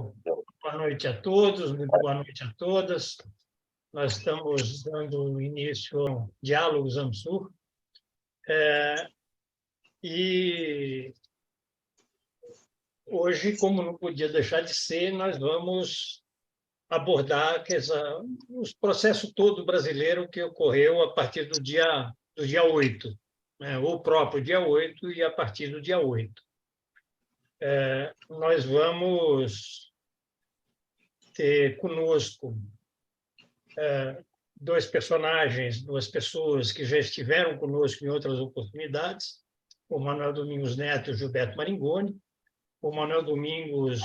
boa noite a todos, muito boa noite a todas. Nós estamos dando início ao Diálogos AMSUR. E hoje, como não podia deixar de ser, nós vamos abordar o processo todo brasileiro que ocorreu a partir do dia 8, né? O próprio dia 8 e a partir do dia 8. Nós vamos ter conosco dois personagens, duas pessoas que já estiveram conosco em outras oportunidades, o Manuel Domingos Neto e o Gilberto Maringoni. O Manuel Domingos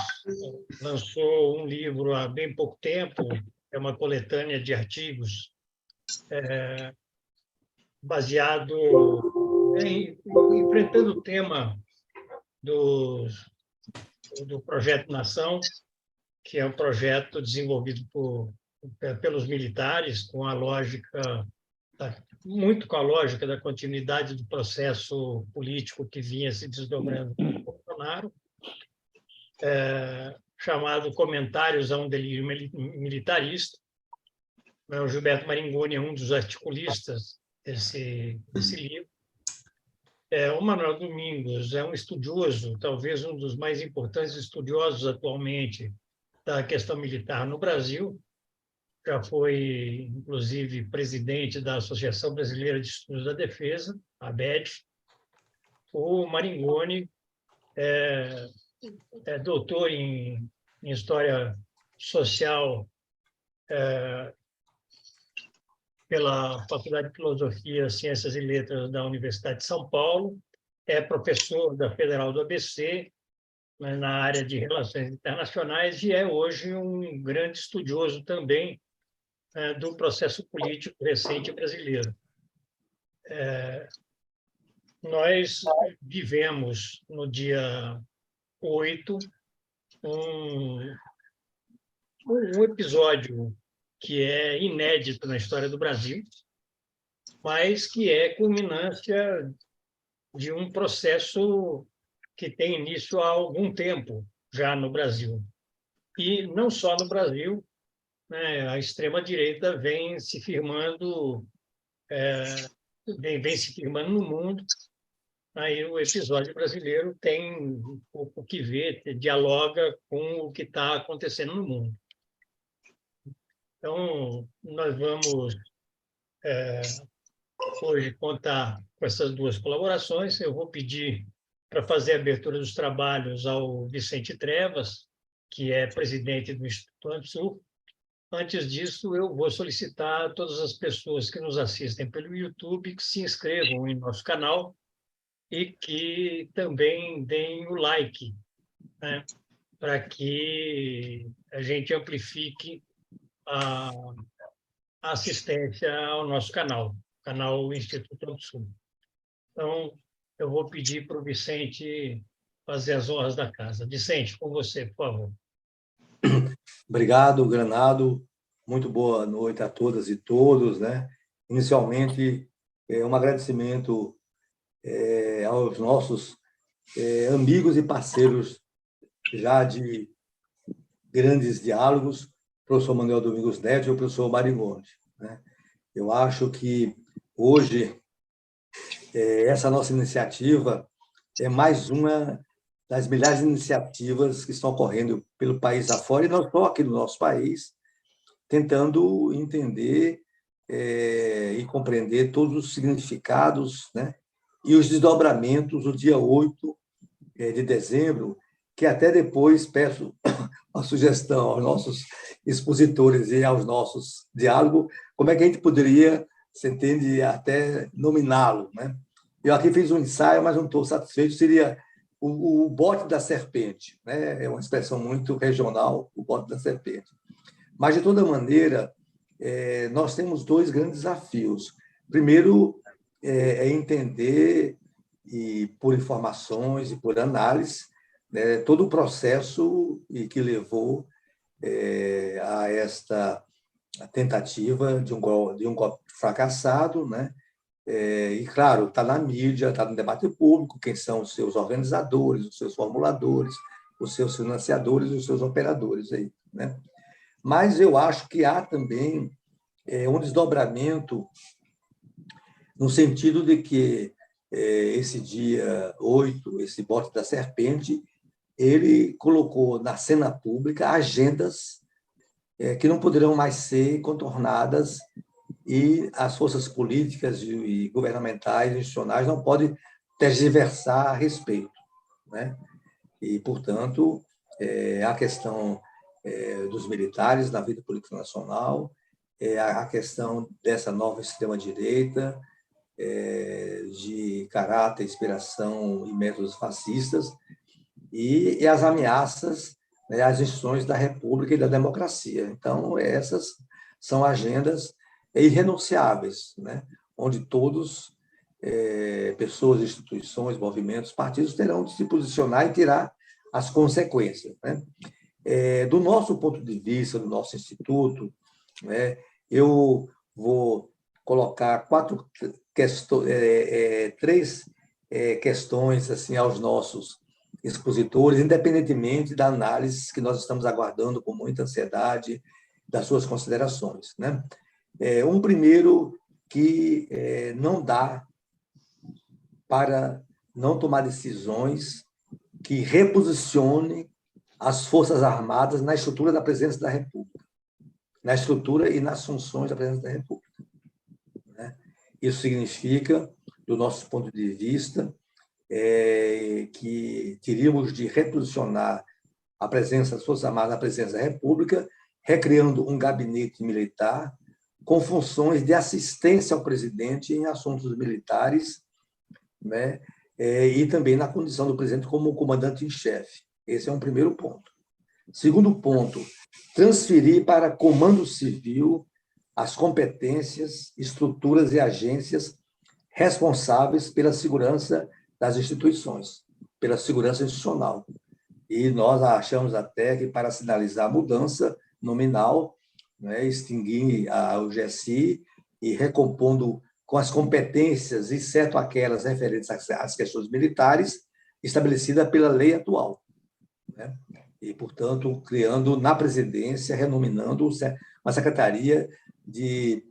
lançou um livro há bem pouco tempo, é uma coletânea de artigos baseado enfrentando o tema do Projeto Nação, que é um projeto desenvolvido pelos militares, muito com a lógica da continuidade do processo político que vinha se desdobrando com o Bolsonaro, chamado Comentários a um Delírio Militarista. O Gilberto Maringoni é um dos articulistas desse livro. O Manuel Domingos é um estudioso, talvez um dos mais importantes estudiosos atualmente da questão militar no Brasil. Já foi, inclusive, presidente da Associação Brasileira de Estudos da Defesa, a ABED. O Maringoni é doutor em História Social pela Faculdade de Filosofia, Ciências e Letras da Universidade de São Paulo, é professor da Federal do ABC, na área de Relações Internacionais, e é hoje um grande estudioso também do processo político recente brasileiro. Nós vivemos, no dia 8, um episódio que é inédito na história do Brasil, mas que é culminância de um processo que tem início há algum tempo já no Brasil. E não só no Brasil, né? A extrema-direita vem se firmando no mundo. Aí o episódio brasileiro tem um pouco o que ver, dialoga com o que está acontecendo no mundo. Então, nós vamos hoje contar com essas duas colaborações. Eu vou pedir para fazer a abertura dos trabalhos ao Vicente Trevas, que é presidente do Instituto AMSUR. Antes disso, eu vou solicitar a todas as pessoas que nos assistem pelo YouTube que se inscrevam em nosso canal e que também deem o like, né, para que a gente amplifique a assistência ao nosso canal Instituto AMSUR. Então, eu vou pedir para o Vicente fazer as honras da casa. Vicente, com você, por favor. Obrigado, Granado. Muito boa noite a todas e todos, né? Inicialmente, um agradecimento aos nossos amigos e parceiros já de grandes diálogos, o professor Manuel Domingos Neto e o professor Maringoni, né? Eu acho que hoje essa nossa iniciativa é mais uma das milhares de iniciativas que estão ocorrendo pelo país afora, e não só aqui no nosso país, tentando entender e compreender todos os significados, né, e os desdobramentos do dia 8 de dezembro, que até depois peço uma sugestão aos nossos expositores e aos nossos diálogos, como é que a gente poderia, você entende, até nominá-lo, né? Eu aqui fiz um ensaio, mas não estou satisfeito, seria o bote da serpente, né? É uma expressão muito regional, o bote da serpente. Mas, de toda maneira, nós temos dois grandes desafios. Primeiro, é entender, e por informações e por análise, né, todo o processo que levou a esta tentativa de um golpe fracassado, né? E, claro, está na mídia, está no debate público, quem são os seus organizadores, os seus formuladores, os seus financiadores e os seus operadores aí, né? Mas eu acho que há também um desdobramento no sentido de que esse dia 8, esse bote da serpente, ele colocou na cena pública agendas que não poderão mais ser contornadas e as forças políticas e governamentais, institucionais, não podem tergiversar a respeito, né? E, portanto, a questão dos militares na vida política nacional, a questão dessa nova extrema-direita, de caráter, inspiração e métodos fascistas, e as ameaças, né, às instituições da República e da democracia. Então, essas são agendas irrenunciáveis, né, onde todos, pessoas, instituições, movimentos, partidos, terão de se posicionar e tirar as consequências, né? Do nosso ponto de vista, do nosso instituto, né, eu vou colocar três questões assim aos nossos expositores, independentemente da análise que nós estamos aguardando com muita ansiedade das suas considerações, né? Um primeiro que não dá para não tomar decisões que reposicione as Forças Armadas na estrutura da presidência da República, na estrutura e nas funções da presidência da República, né? Isso significa, do nosso ponto de vista, que teríamos de reposicionar a presença das Forças Armadas na presidência da República, recriando um gabinete militar com funções de assistência ao presidente em assuntos militares, né? E também na condição do presidente como comandante em chefe. Esse é um primeiro ponto. Segundo ponto, transferir para comando civil as competências, estruturas e agências responsáveis pela segurança das instituições, pela segurança institucional. E nós achamos até que, para sinalizar a mudança nominal, né, extinguir o GSI e recompondo com as competências, exceto aquelas referentes às questões militares, estabelecida pela lei atual, né? E, portanto, criando na presidência, renominando uma secretaria de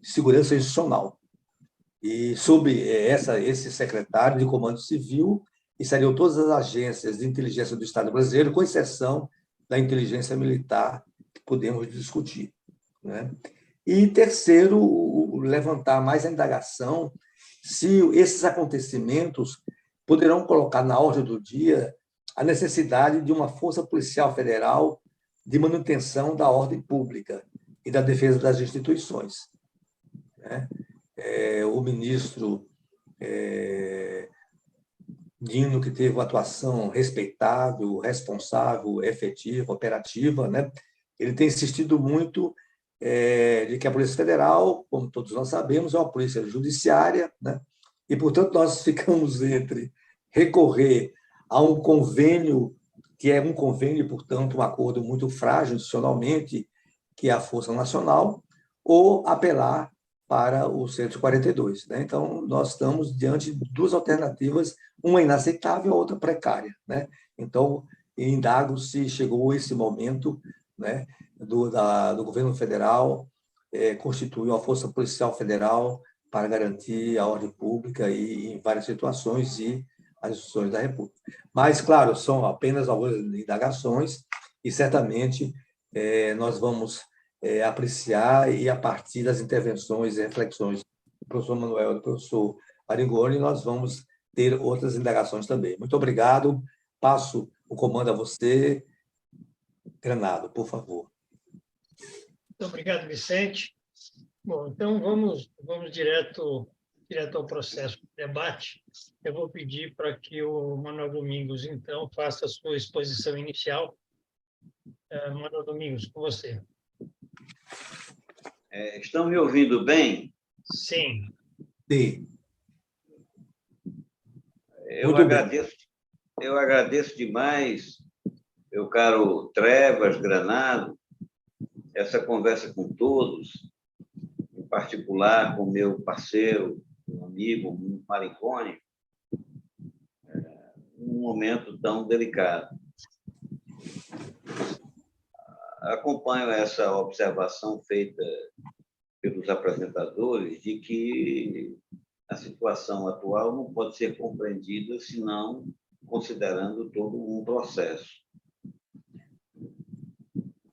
segurança institucional. E sob esse secretário de comando civil estariam todas as agências de inteligência do Estado brasileiro, com exceção da inteligência militar, que podemos discutir, né? E terceiro, levantar mais a indagação se esses acontecimentos poderão colocar na ordem do dia a necessidade de uma força policial federal de manutenção da ordem pública e da defesa das instituições, né? O ministro Dino, que teve uma atuação respeitável, responsável, efetiva, operativa, né? Ele tem insistido muito de que a Polícia Federal, como todos nós sabemos, é uma polícia judiciária, né? E, portanto, nós ficamos entre recorrer a um convênio, que é um convênio, portanto, um acordo muito frágil institucionalmente, que é a Força Nacional, ou apelar para o 142, né? Então, nós estamos diante de duas alternativas, uma inaceitável, a outra precária, né? Então, indago se chegou esse momento, né, do governo federal constituir uma força policial federal para garantir a ordem pública e em várias situações e as instituições da República. Mas, claro, são apenas algumas indagações e, certamente, nós vamos apreciar e, a partir das intervenções e reflexões do professor Manuel e do professor Maringoni, nós vamos ter outras indagações também. Muito obrigado. Passo o comando a você, Granado, por favor. Muito obrigado, Vicente. Bom, então vamos direto ao processo de debate. Eu vou pedir para que o Manuel Domingos, então, faça a sua exposição inicial. Manuel Domingos, com você. Estão me ouvindo bem? Sim. Sim. Eu agradeço demais, meu caro Trevas, Granado, essa conversa com todos, em particular com meu parceiro, meu amigo Maringoni. Um num momento tão delicado. Acompanho essa observação feita pelos apresentadores de que a situação atual não pode ser compreendida senão considerando todo um processo.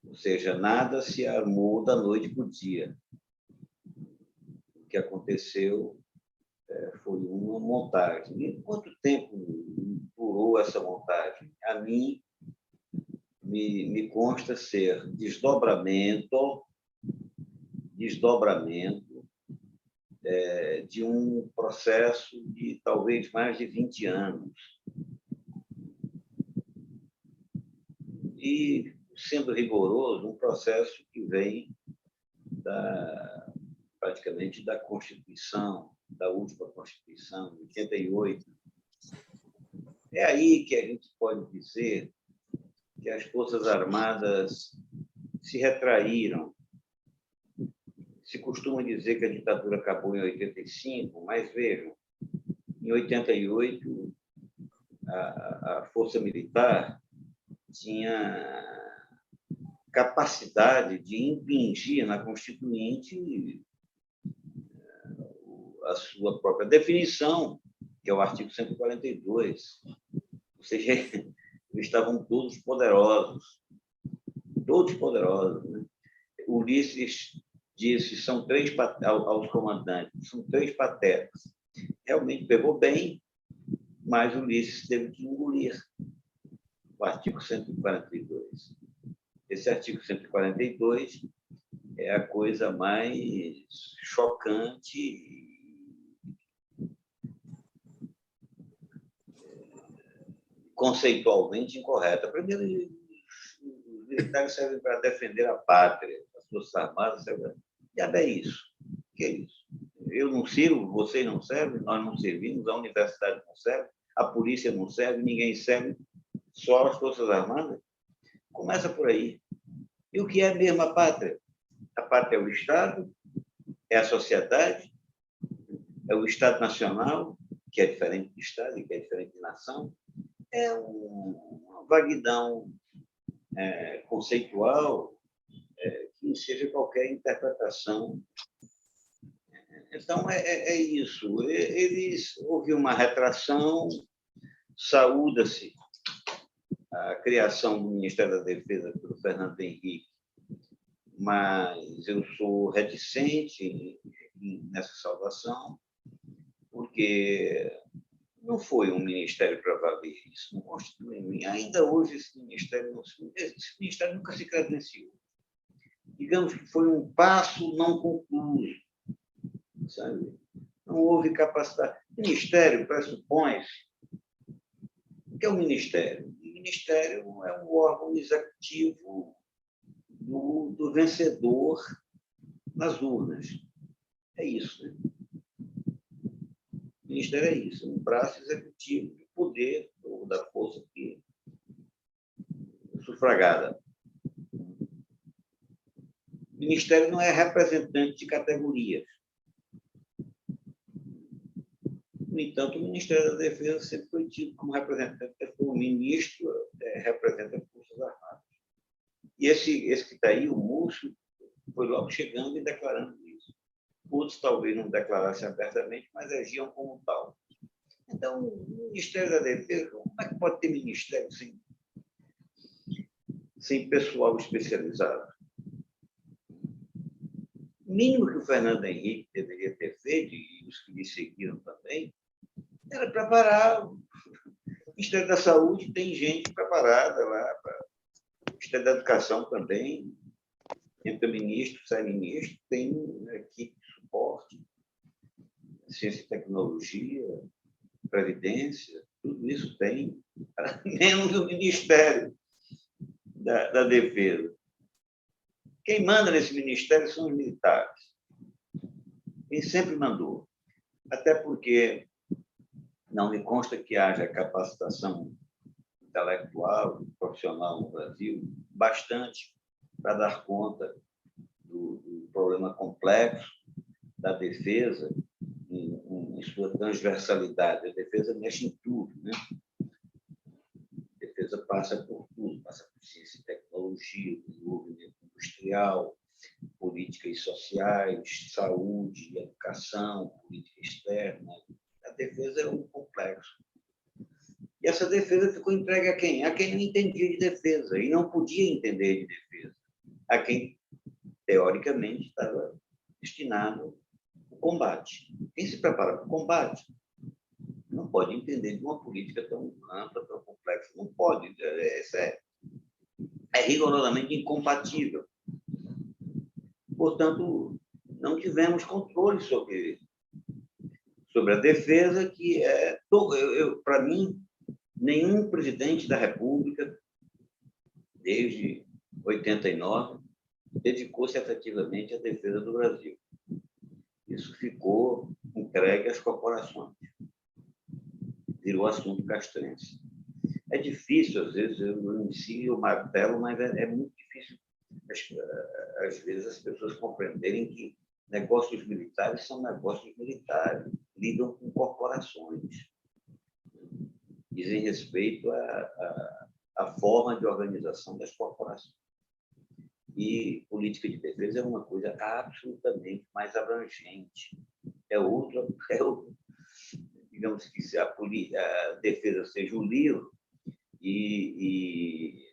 Ou seja, nada se armou da noite para o dia. O que aconteceu foi uma montagem. E quanto tempo durou essa montagem? A mim, me consta ser desdobramento de um processo de talvez mais de 20 anos. E, sendo rigoroso, um processo que vem praticamente da Constituição, da última Constituição, de 88. É aí que a gente pode dizer que as Forças Armadas se retraíram. Se costuma dizer que a ditadura acabou em 85, mas vejam, em 88, a Força Militar tinha capacidade de impingir na Constituinte a sua própria definição, que é o artigo 142. Ou seja, eles estavam todos poderosos. Né? Ulisses disse aos comandantes, são 3 patetas. Realmente pegou bem, mas Ulisses teve que engolir o artigo 142. Esse artigo 142 é a coisa mais chocante e conceitualmente incorreta. Primeiro, os militares servem para defender a pátria, as Forças Armadas servem. Já é isso. O que é isso? Eu não sirvo, vocês não servem, nós não servimos, a universidade não serve, a polícia não serve, ninguém serve, só as Forças Armadas. Começa por aí. E o que é mesmo a pátria? A pátria é o Estado, é a sociedade, é o Estado Nacional, que é diferente de Estado e que é diferente de nação. É uma vaguidão conceitual que seja qualquer interpretação. Então, é isso. Houve uma retração, saúda-se a criação do Ministério da Defesa pelo Fernando Henrique, mas eu sou reticente nessa saudação, porque não foi um ministério para valer, isso não constitui. Ainda hoje esse ministério nunca se credenciou. Digamos que foi um passo não concluído, sabe? Não houve capacidade. O ministério pressupõe-se. O que é o ministério? O ministério é um órgão executivo do vencedor nas urnas. É isso, né? O ministério é isso, um braço executivo de poder ou da força que sufragada. O ministério não é representante de categorias. No entanto, o Ministério da Defesa sempre foi tido como representante, o ministro representa as Forças Armadas. E esse que está aí, o Múcio, foi logo chegando e declarando isso. Outros talvez não declarassem abertamente, mas agiam como tal. Então, o Ministério da Defesa, como é que pode ter ministério sem pessoal especializado? O mínimo que o Fernando Henrique deveria ter feito, e os que lhe seguiram também, era preparar. O Ministério da Saúde tem gente preparada lá, o Ministério da Educação também, entra ministro, sai ministro, tem uma equipe de suporte, ciência e tecnologia, previdência, tudo isso tem, menos o Ministério da Defesa. Quem manda nesse ministério são os militares. Quem sempre mandou. Até porque não me consta que haja capacitação intelectual, profissional no Brasil, bastante para dar conta do problema complexo da defesa em sua transversalidade. A defesa mexe em tudo, né? defesa passa por tudo, passa por ciência e tecnologia, desenvolvimento industrial, políticas sociais, saúde, educação, política externa. A defesa é um complexo. E essa defesa ficou entregue a quem? A quem não entendia de defesa e não podia entender de defesa. A quem, teoricamente, estava destinado ao combate. Quem se prepara para o combate não pode entender de uma política tão ampla, tão complexa. Não pode. Isso é rigorosamente incompatível. Portanto, não tivemos controle sobre a defesa, que é, para mim, nenhum presidente da República, desde 89, dedicou-se efetivamente à defesa do Brasil. Isso ficou entregue às corporações. Virou assunto castrense. É difícil, às vezes, eu inicio o martelo, mas é muito difícil, às vezes, as pessoas compreenderem que negócios militares são negócios militares, lidam com corporações, dizem respeito à forma de organização das corporações. E política de defesa é uma coisa absolutamente mais abrangente. Digamos que se a defesa seja um livro e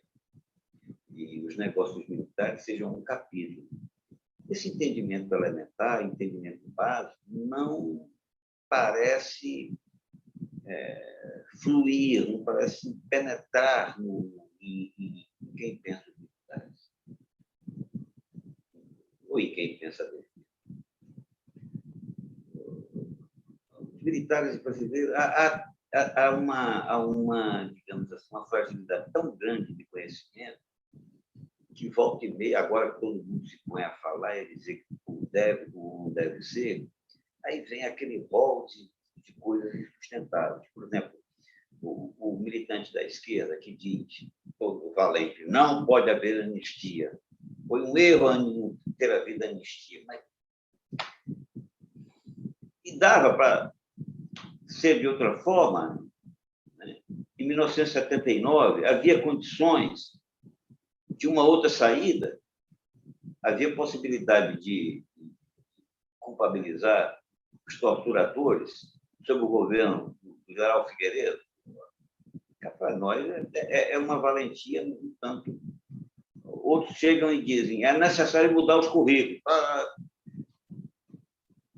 os negócios militares sejam um capítulo. Esse entendimento elementar, entendimento básico, não parece fluir, não parece penetrar em quem pensa os militares. Ou em quem pensa defesa. Os militares brasileiros, há uma, digamos assim, uma fragilidade tão grande de conhecimento que volta e meia, agora que todo mundo se põe a falar e dizer que como não deve ser, aí vem aquele rol de coisas insustentáveis. Por exemplo, o militante da esquerda que diz, todo valente, não pode haver anistia. Foi um erro ter havido anistia. E dava para ser de outra forma. Né? Em 1979, havia condições de uma outra saída, havia possibilidade de culpabilizar os torturadores sob o governo do general Figueiredo. Para nós é uma valentia, no tanto. Outros chegam e dizem é necessário mudar os currículos.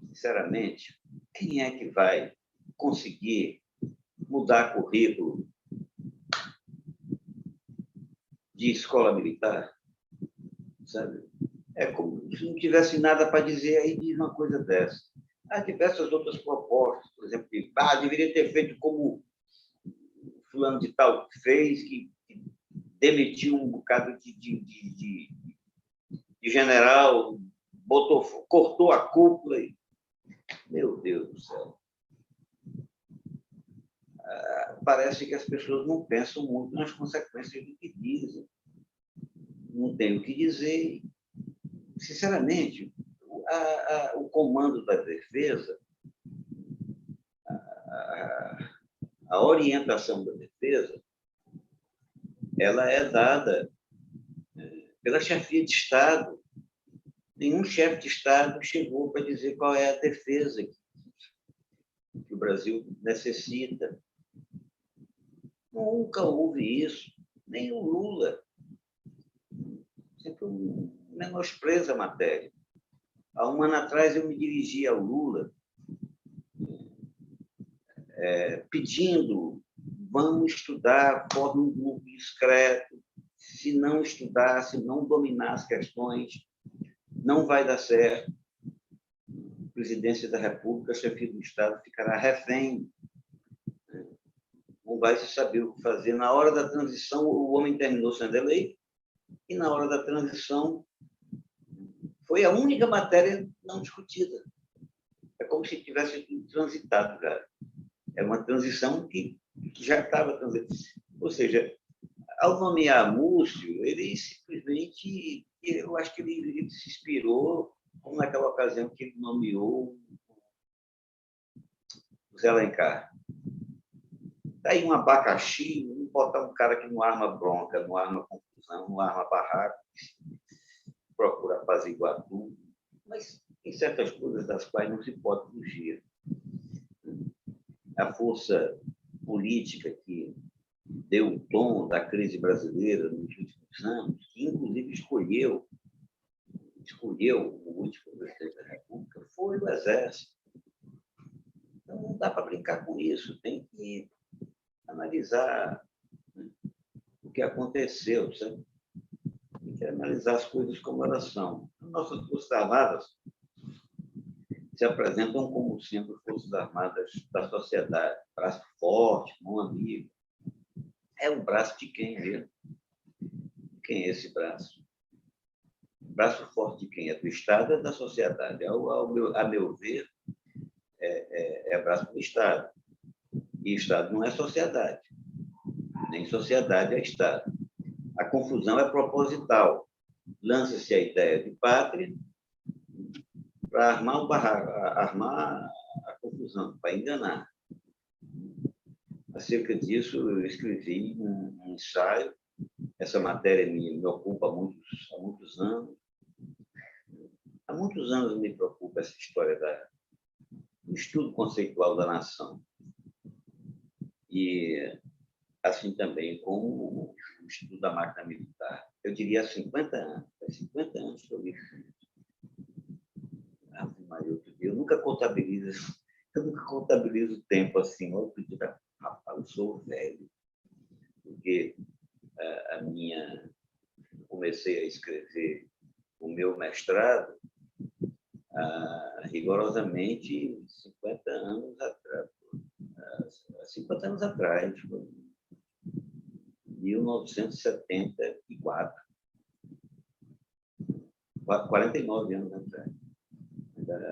Sinceramente, quem é que vai conseguir mudar currículo de escola militar? Sabe? É como se não tivesse nada para dizer, aí diz uma coisa dessa. Há diversas outras propostas, por exemplo, deveria ter feito como fulano de tal fez, que demitiu um bocado de general, cortou a cúpula. Meu Deus do céu. Parece que as pessoas não pensam muito nas consequências do que dizem. Não tem o que dizer. Sinceramente, o comando da defesa, a orientação da defesa, ela é dada pela chefia de Estado. Nenhum chefe de Estado chegou para dizer qual é a defesa que o Brasil necessita. Nunca houve isso. Nem o Lula. Sempre menospreza a matéria. Há um ano atrás, eu me dirigi ao Lula pedindo: vamos estudar, forme um grupo discreto. Se não estudar, se não dominar as questões, não vai dar certo. A presidência da República, a chefia do Estado ficará refém. Não vai se saber o que fazer. Na hora da transição, o homem terminou sendo eleito, e na hora da transição, foi a única matéria não discutida. É como se tivesse transitado já. É uma transição que já estava transitando. Ou seja, ao nomear Múcio, ele simplesmente, eu acho que ele se inspirou, como naquela ocasião que ele nomeou o Zé Alencar. Está aí um abacaxi, vamos botar um cara que não arma bronca, não arma confusão, não arma barraco, procura apaziguar tudo. Mas tem certas coisas das quais não se pode fugir. A força política que deu o tom da crise brasileira nos últimos anos, que inclusive escolheu o último presidente da República, foi o Exército. Então, não dá para brincar com isso, tem que analisar, né, o que aconteceu, sabe? Tem que analisar as coisas como elas são. As nossas Forças Armadas se apresentam como sendo Forças Armadas da sociedade, braço forte, mão amiga. É o braço de quem mesmo? Quem é esse braço? Braço forte de quem? É do Estado ou da sociedade? A meu ver, é braço do Estado. E Estado não é sociedade. Nem sociedade é Estado. A confusão é proposital. Lança-se a ideia de pátria para armar o barraco, armar a confusão, para enganar. Acerca disso, eu escrevi um ensaio. Essa matéria me ocupa há muitos anos. Há muitos anos me preocupa essa história do estudo conceitual da nação. E assim também como o estudo da máquina militar. Eu diria há 50 anos. Faz 50 anos que eu li isso. Eu nunca contabilizo o tempo assim. Eu sou velho. Porque comecei a escrever o meu mestrado rigorosamente 50 anos atrás. 50 anos atrás, 1974, 49 anos atrás.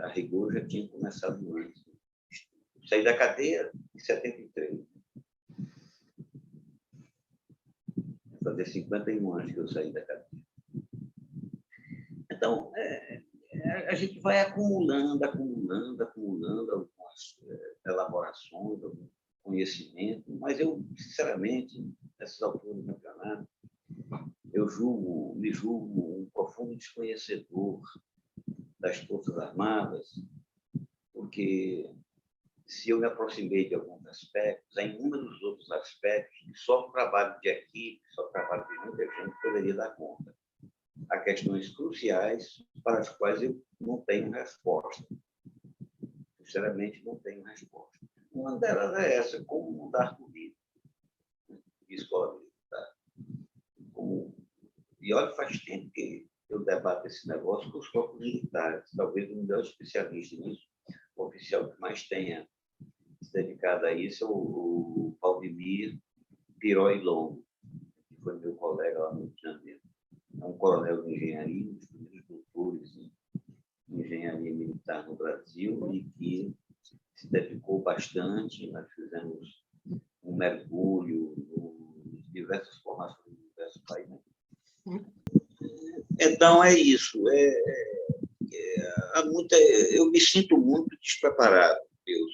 A rigor já tinha começado antes. Saí da cadeia em 73. Vai fazer 51 anos que eu saí da cadeia. Então, a gente vai acumulando algumas elaborações, algum conhecimento, mas eu, sinceramente, nessas alturas do campeonato, me julgo um profundo desconhecedor das Forças Armadas, porque se eu me aproximei de alguns aspectos, há inúmeros outros aspectos que só o trabalho de equipe, só o trabalho de muita gente poderia dar conta. Há questões cruciais para as quais eu não tenho resposta. Sinceramente, não tenho resposta. Uma delas é essa: como mudar política de escola militar. E olha, faz tempo que eu debato esse negócio com os corpos militares. Talvez o melhor especialista nisso, o oficial que mais tenha se dedicado a isso, é o Valdemir Pirói Longo, que foi meu colega lá no Rio de Janeiro. É um coronel de engenharia, um dos primeiros doutores em engenharia militar no Brasil, e que se dedicou bastante. Nós fizemos um mergulho em diversas formações do diversos países. Então, é isso. Eu me sinto muito despreparado, meus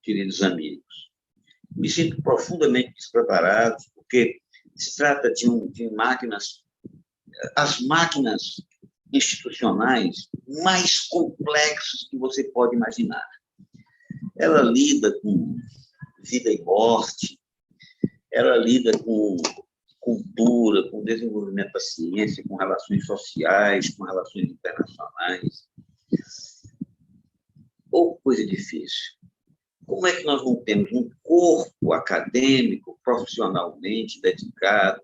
queridos amigos. Me sinto profundamente despreparado, porque se trata de máquinas, as máquinas institucionais mais complexas que você pode imaginar. Ela lida com vida e morte, ela lida com cultura, com desenvolvimento da ciência, com relações sociais, com relações internacionais. Ou coisa difícil. Como é que nós não temos um corpo acadêmico, profissionalmente dedicado,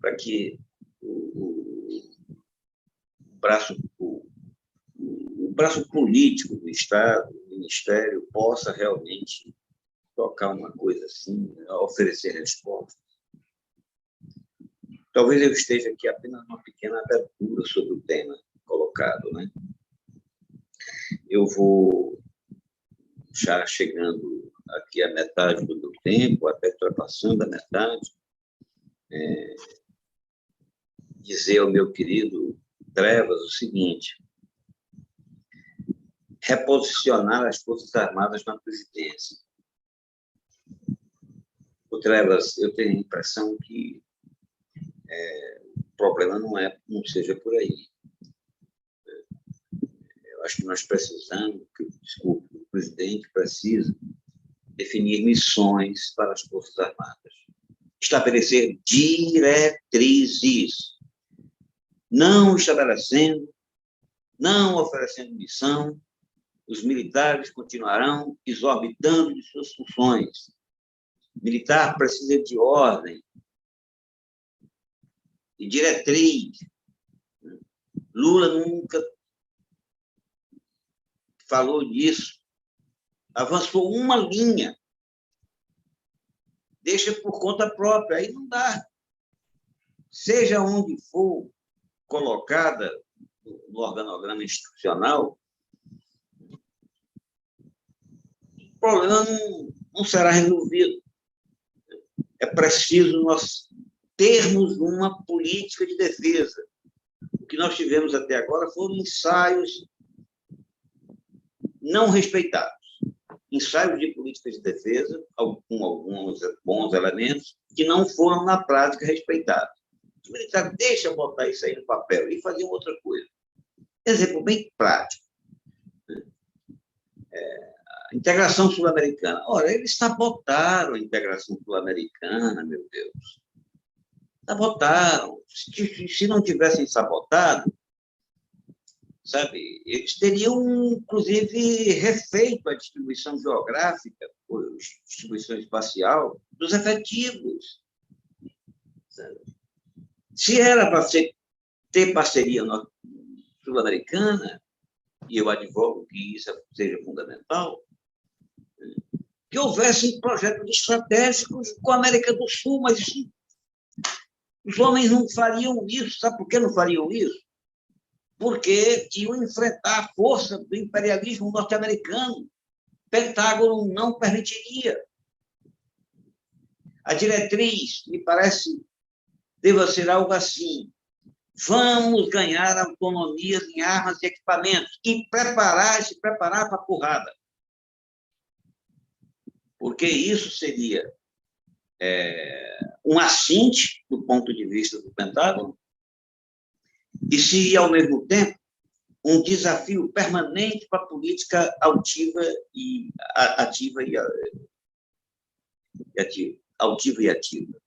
para que o braço político do Estado, do Ministério, possa realmente tocar uma coisa assim, oferecer respostas? Talvez eu esteja aqui apenas uma pequena abertura sobre o tema colocado, né? Eu vou, já chegando aqui à metade do meu tempo, até ultrapassando a metade, dizer ao meu querido Trevas o seguinte: reposicionar as Forças Armadas na presidência. Trevas, eu tenho a impressão que o problema não seja por aí. Eu acho que nós precisamos, desculpe, o presidente precisa definir missões para as Forças Armadas, estabelecer diretrizes, não estabelecendo, não oferecendo missão, os militares continuarão exorbitando de suas funções. O militar precisa de ordem, de diretriz. Lula nunca falou disso, avançou uma linha, deixa por conta própria, aí não dá. Seja onde for colocada no organograma institucional, o problema não será resolvido. É preciso nós termos uma política de defesa. O que nós tivemos até agora foram ensaios não respeitados. Ensaios de política de defesa, com alguns bons elementos, que não foram, na prática, respeitados. Os militares deixam botar isso aí no papel e fazer outra coisa. Exemplo bem prático. A integração sul-americana. Ora, eles sabotaram a integração sul-americana, meu Deus. Sabotaram. Se não tivessem sabotado, sabe, eles teriam, inclusive, refeito a distribuição geográfica, a distribuição espacial dos efetivos. Sabe? Se era para ter parceria sul-americana, e eu advogo que isso seja fundamental, que houvesse projetos estratégicos com a América do Sul, mas os homens não fariam isso. Sabe por que não fariam isso? Porque iam enfrentar a força do imperialismo norte-americano. O Pentágono não permitiria. A diretriz, me parece, deva ser algo assim: vamos ganhar autonomia em armas e equipamentos e se preparar para a porrada. Porque isso seria um assinte do ponto de vista do Pentágono e se, ao mesmo tempo, um desafio permanente para a política altiva e ativa.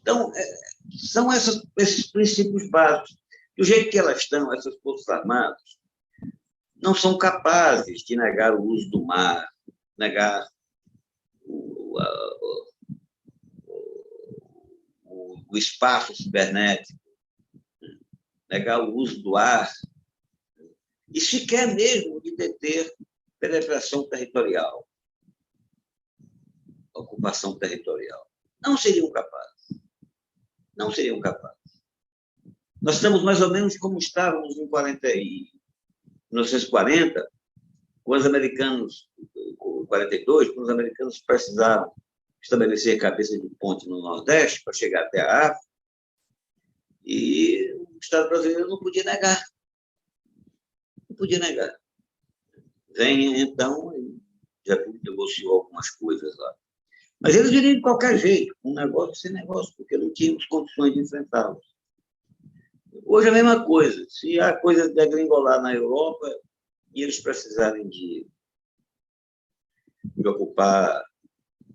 Então, são esses princípios básicos. Do jeito que elas estão, essas Forças Armadas não são capazes de negar o uso do mar, negar o espaço cibernético, negar o uso do ar, e sequer mesmo de deter penetração territorial, ocupação territorial. Não seriam capazes. Não seriam capazes. Nós estamos mais ou menos como estávamos em 1940, com os americanos, em 42, quando os americanos precisaram estabelecer cabeça de ponte no Nordeste para chegar até a África, e o Estado brasileiro não podia negar. Não podia negar. Vem, então, já negociou algumas coisas lá. Mas eles viriam de qualquer jeito, um negócio sem negócio, porque não tínhamos condições de enfrentá-los. Hoje é a mesma coisa. Se a coisa degringolar na Europa e eles precisarem de ocupar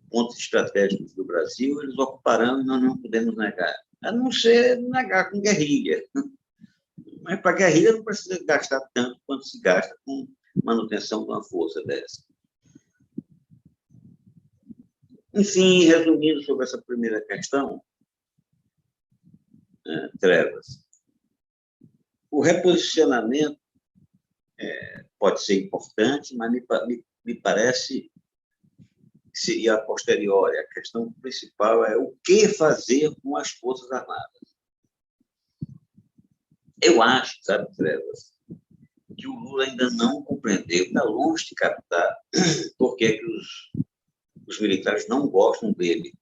pontos estratégicos do Brasil, eles ocuparão e nós não podemos negar. A não ser negar com guerrilha. Mas para guerrilha não precisa gastar tanto quanto se gasta com manutenção de uma força dessa. Enfim, resumindo sobre essa primeira questão, Trevas, o reposicionamento pode ser importante, mas me parece que seria a posteriori. A questão principal é o que fazer com as Forças Armadas. Eu acho, sabe, Trevas, que o Lula ainda não compreendeu, está longe de captar por que os militares não gostam dele.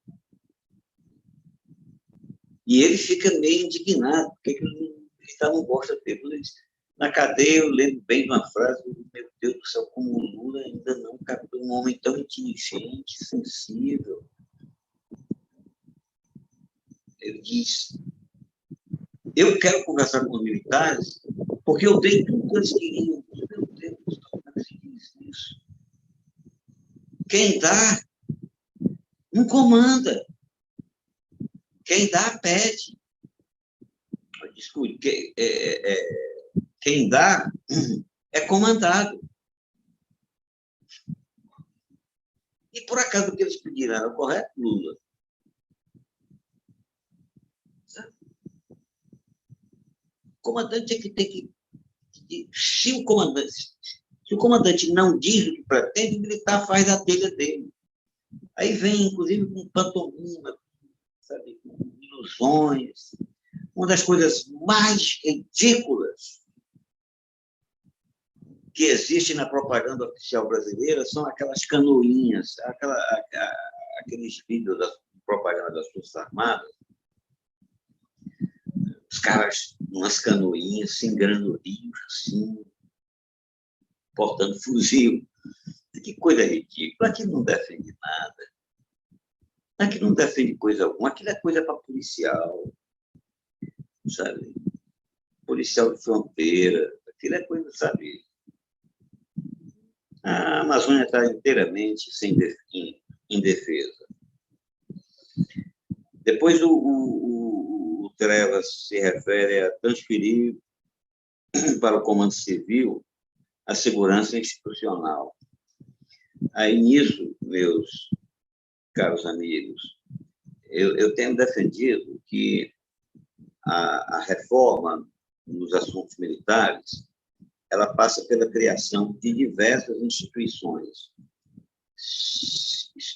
E ele fica meio indignado, porque ele não gosta dele. Na cadeia, eu lembro bem de uma frase, meu Deus do céu, como o Lula ainda não captou um homem tão inteligente, sensível. Ele disse, eu quero conversar com os militares porque eu dei tudo que eles queriam. Meu Deus, como é que se diz isso? Quem dá, não comanda. Quem dá, pede. Desculpe, quem dá é comandado. E, por acaso, o que eles pediram era o correto, Lula? O comandante tem que... Se o comandante não diz o que pretende, o militar faz a telha dele. Aí vem, inclusive, com pantomima, sabe, com ilusões. Uma das coisas mais ridículas que existe na propaganda oficial brasileira são aquelas canoinhas, aqueles vídeos da propaganda das Forças Armadas, os caras, umas canoinhas, se engrando rios, assim, portando fuzil. Que coisa ridícula. Aquilo não defende nada. Aquilo não defende coisa alguma. Aquilo é coisa para policial, sabe? Policial de fronteira. Aquilo é coisa, sabe? A Amazônia está inteiramente em defesa. Depois o Trevas se refere a transferir para o Comando Civil a segurança institucional. Aí, nisso, meus caros amigos, eu tenho defendido que a reforma nos assuntos militares ela passa pela criação de diversas instituições.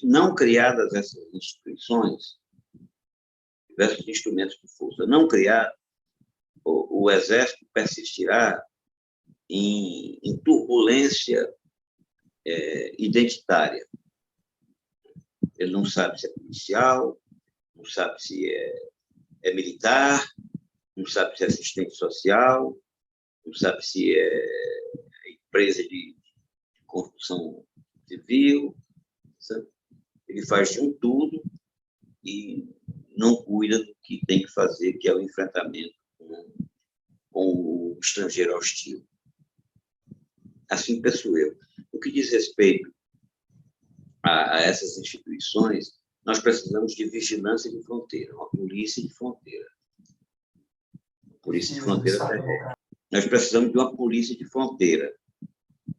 Não criadas essas instituições, diversos instrumentos de força, não criar, o Exército persistirá em turbulência identitária. Ele não sabe se é policial, não sabe se é militar, não sabe se é assistente social, não sabe se é empresa de construção civil, sabe? Ele faz de um tudo e não cuida do que tem que fazer, que é o enfrentamento com o estrangeiro hostil. Assim penso eu. No que diz respeito a essas instituições, nós precisamos de vigilância de fronteira, uma polícia de fronteira. Polícia de fronteira terrestre. Nós precisamos de uma polícia de fronteira,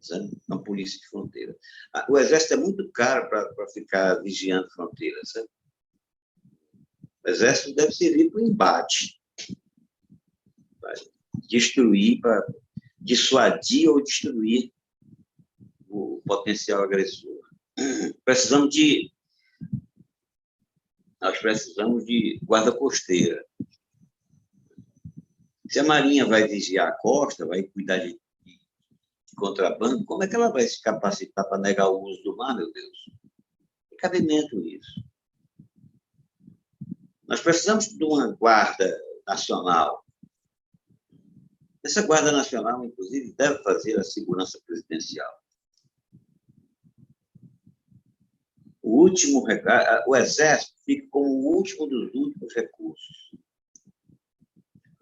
sabe? Uma polícia de fronteira. O Exército é muito caro para ficar vigiando fronteiras, sabe? O Exército deve servir para o embate, para destruir, para dissuadir ou destruir o potencial agressor. Nós precisamos de guarda costeira. Se a Marinha vai vigiar a costa, vai cuidar de contrabando, como é que ela vai se capacitar para negar o uso do mar, meu Deus? Tem cabimento isso. Nós precisamos de uma guarda nacional. Essa guarda nacional, inclusive, deve fazer a segurança presidencial. O Exército fica como o último dos últimos recursos.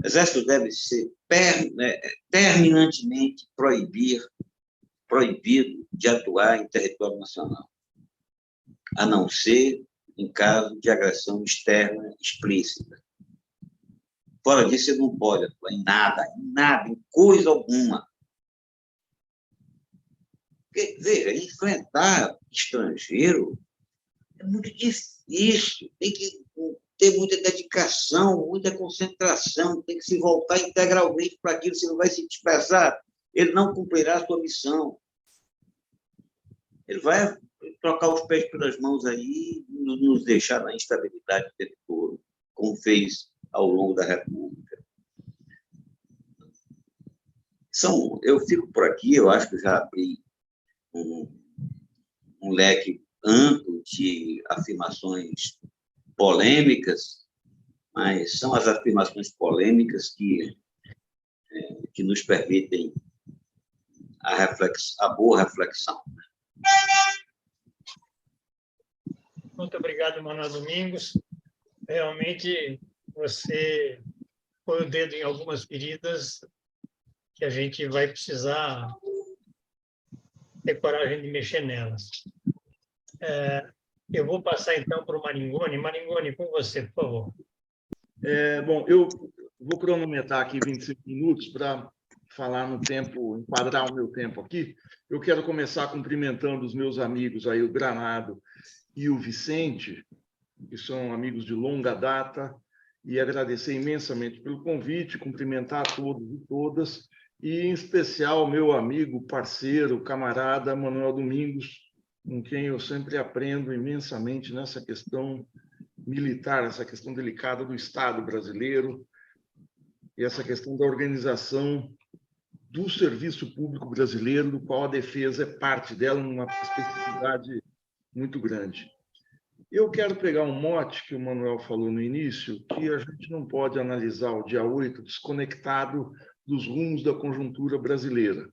O Exército deve ser terminantemente proibido de atuar em território nacional, a não ser em caso de agressão externa explícita. Fora disso, ele não pode atuar em nada, em coisa alguma. Porque, veja, enfrentar estrangeiro é muito difícil, tem que ter muita dedicação, muita concentração, tem que se voltar integralmente para aquilo, senão vai se dispersar, ele não cumprirá a sua missão. Ele vai trocar os pés pelas mãos aí e nos deixar na instabilidade o tempo todo, como fez ao longo da República. Eu fico por aqui, eu acho que já abri um leque amplo de afirmações polêmicas, mas são as afirmações polêmicas que que nos permitem a boa reflexão. Muito obrigado, Manuel Domingos. Realmente, você põe o dedo em algumas feridas que a gente vai precisar ter coragem de mexer nelas. Eu vou passar, então, para o Maringoni. Maringoni, com você, por favor. Bom, eu vou cronometrar aqui 25 minutos para falar no tempo, enquadrar o meu tempo aqui. Eu quero começar cumprimentando os meus amigos aí, o Granado e o Vicente, que são amigos de longa data, e agradecer imensamente pelo convite, cumprimentar a todos e todas, e em especial meu amigo, parceiro, camarada Manuel Domingos, com quem eu sempre aprendo imensamente nessa questão militar, essa questão delicada do Estado brasileiro e essa questão da organização do serviço público brasileiro, do qual a defesa é parte dela, numa especificidade muito grande. Eu quero pegar um mote que o Manuel falou no início, que a gente não pode analisar o dia 8 desconectado dos rumos da conjuntura brasileira,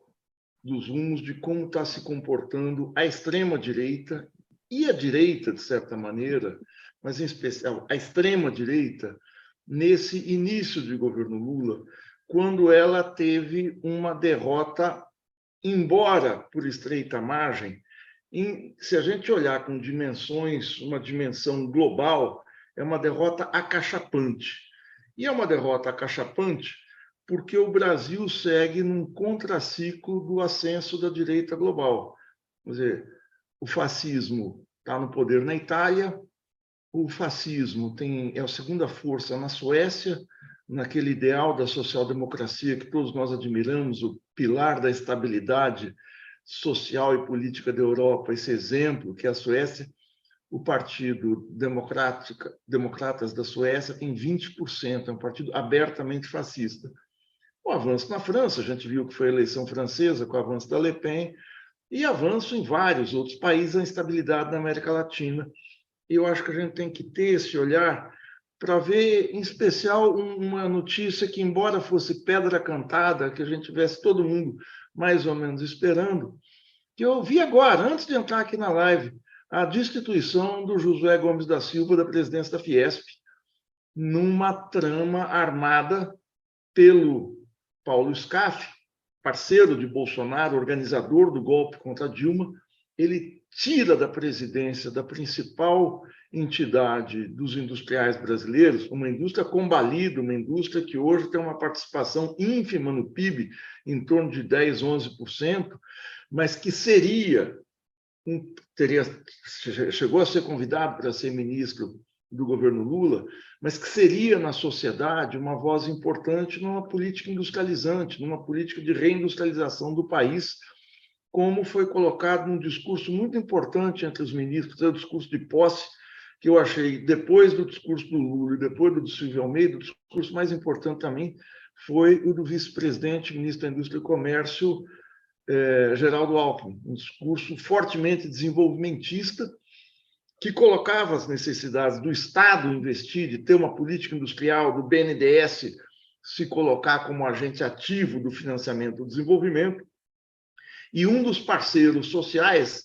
dos rumos de como está se comportando a extrema-direita e a direita, de certa maneira, mas em especial a extrema-direita, nesse início de governo Lula, quando ela teve uma derrota, embora por estreita margem, se a gente olhar com dimensões, uma dimensão global, é uma derrota acachapante. E é uma derrota acachapante porque o Brasil segue num contraciclo do ascenso da direita global. Quer dizer, o fascismo está no poder na Itália, o fascismo é a segunda força na Suécia, naquele ideal da social-democracia que todos nós admiramos, o pilar da estabilidade social e política da Europa, esse exemplo que é a Suécia, o Partido Democratas da Suécia tem 20%, é um partido abertamente fascista. O avanço na França, a gente viu que foi a eleição francesa com o avanço da Le Pen, e avanço em vários outros países, a instabilidade na América Latina. E eu acho que a gente tem que ter esse olhar para ver, em especial, uma notícia que, embora fosse pedra cantada, que a gente tivesse todo mundo mais ou menos esperando, que eu vi agora, antes de entrar aqui na live, a destituição do Josué Gomes da Silva da presidência da Fiesp, numa trama armada pelo Paulo Scaff, parceiro de Bolsonaro, organizador do golpe contra Dilma. Ele tira da presidência da principal entidade dos industriais brasileiros, uma indústria combalida, uma indústria que hoje tem uma participação ínfima no PIB, em torno de 10%, 11%, mas que chegou a ser convidado para ser ministro do governo Lula, mas que seria na sociedade uma voz importante numa política industrializante, numa política de reindustrialização do país, como foi colocado num discurso muito importante entre os ministros, é o discurso de posse, que eu achei, depois do discurso do Lula e depois do Silvio Almeida, o discurso mais importante também foi o do vice-presidente, ministro da Indústria e Comércio, Geraldo Alckmin, um discurso fortemente desenvolvimentista, que colocava as necessidades do Estado investir, de ter uma política industrial, do BNDES se colocar como agente ativo do financiamento do desenvolvimento, e um dos parceiros sociais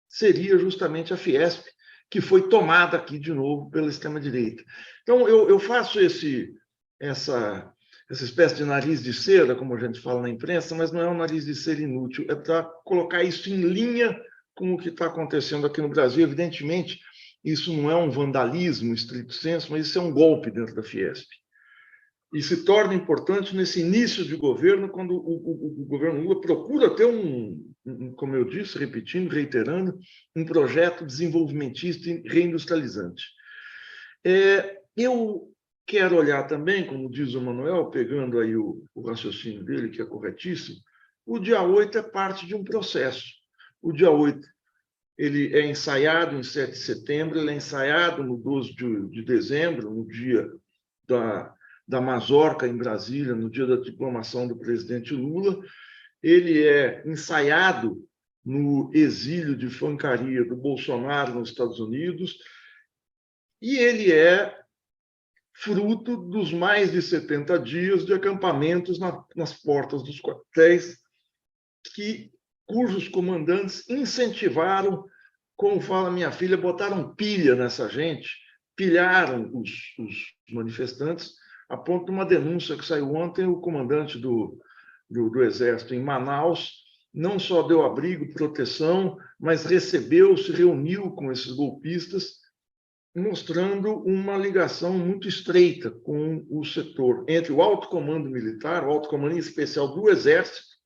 seria justamente a Fiesp, que foi tomada aqui de novo pela extrema-direita. Então, eu faço essa espécie de nariz de cera, como a gente fala na imprensa, mas não é um nariz de cera inútil, é para colocar isso em linha com o que está acontecendo aqui no Brasil. Evidentemente, isso não é um vandalismo estrito sensu, mas isso é um golpe dentro da Fiesp. E se torna importante nesse início de governo, quando o governo Lula procura ter como eu disse, repetindo, reiterando, um projeto desenvolvimentista e reindustrializante. Eu quero olhar também, como diz o Manuel, pegando aí o raciocínio dele, que é corretíssimo, o dia 8 é parte de um processo. O dia 8 ele é ensaiado em 7 de setembro, ele é ensaiado no 12 de dezembro, no dia da Mazorca, em Brasília, no dia da diplomação do presidente Lula. Ele é ensaiado no exílio de fancaria do Bolsonaro nos Estados Unidos, e ele é fruto dos mais de 70 dias de acampamentos nas portas dos quartéis, cujos comandantes incentivaram, como fala minha filha, botaram pilha nessa gente, pilharam os manifestantes, a ponto de uma denúncia que saiu ontem. O comandante do Exército em Manaus não só deu abrigo, proteção, mas recebeu, se reuniu com esses golpistas, mostrando uma ligação muito estreita com o setor entre o alto comando militar, o alto comando em especial do Exército.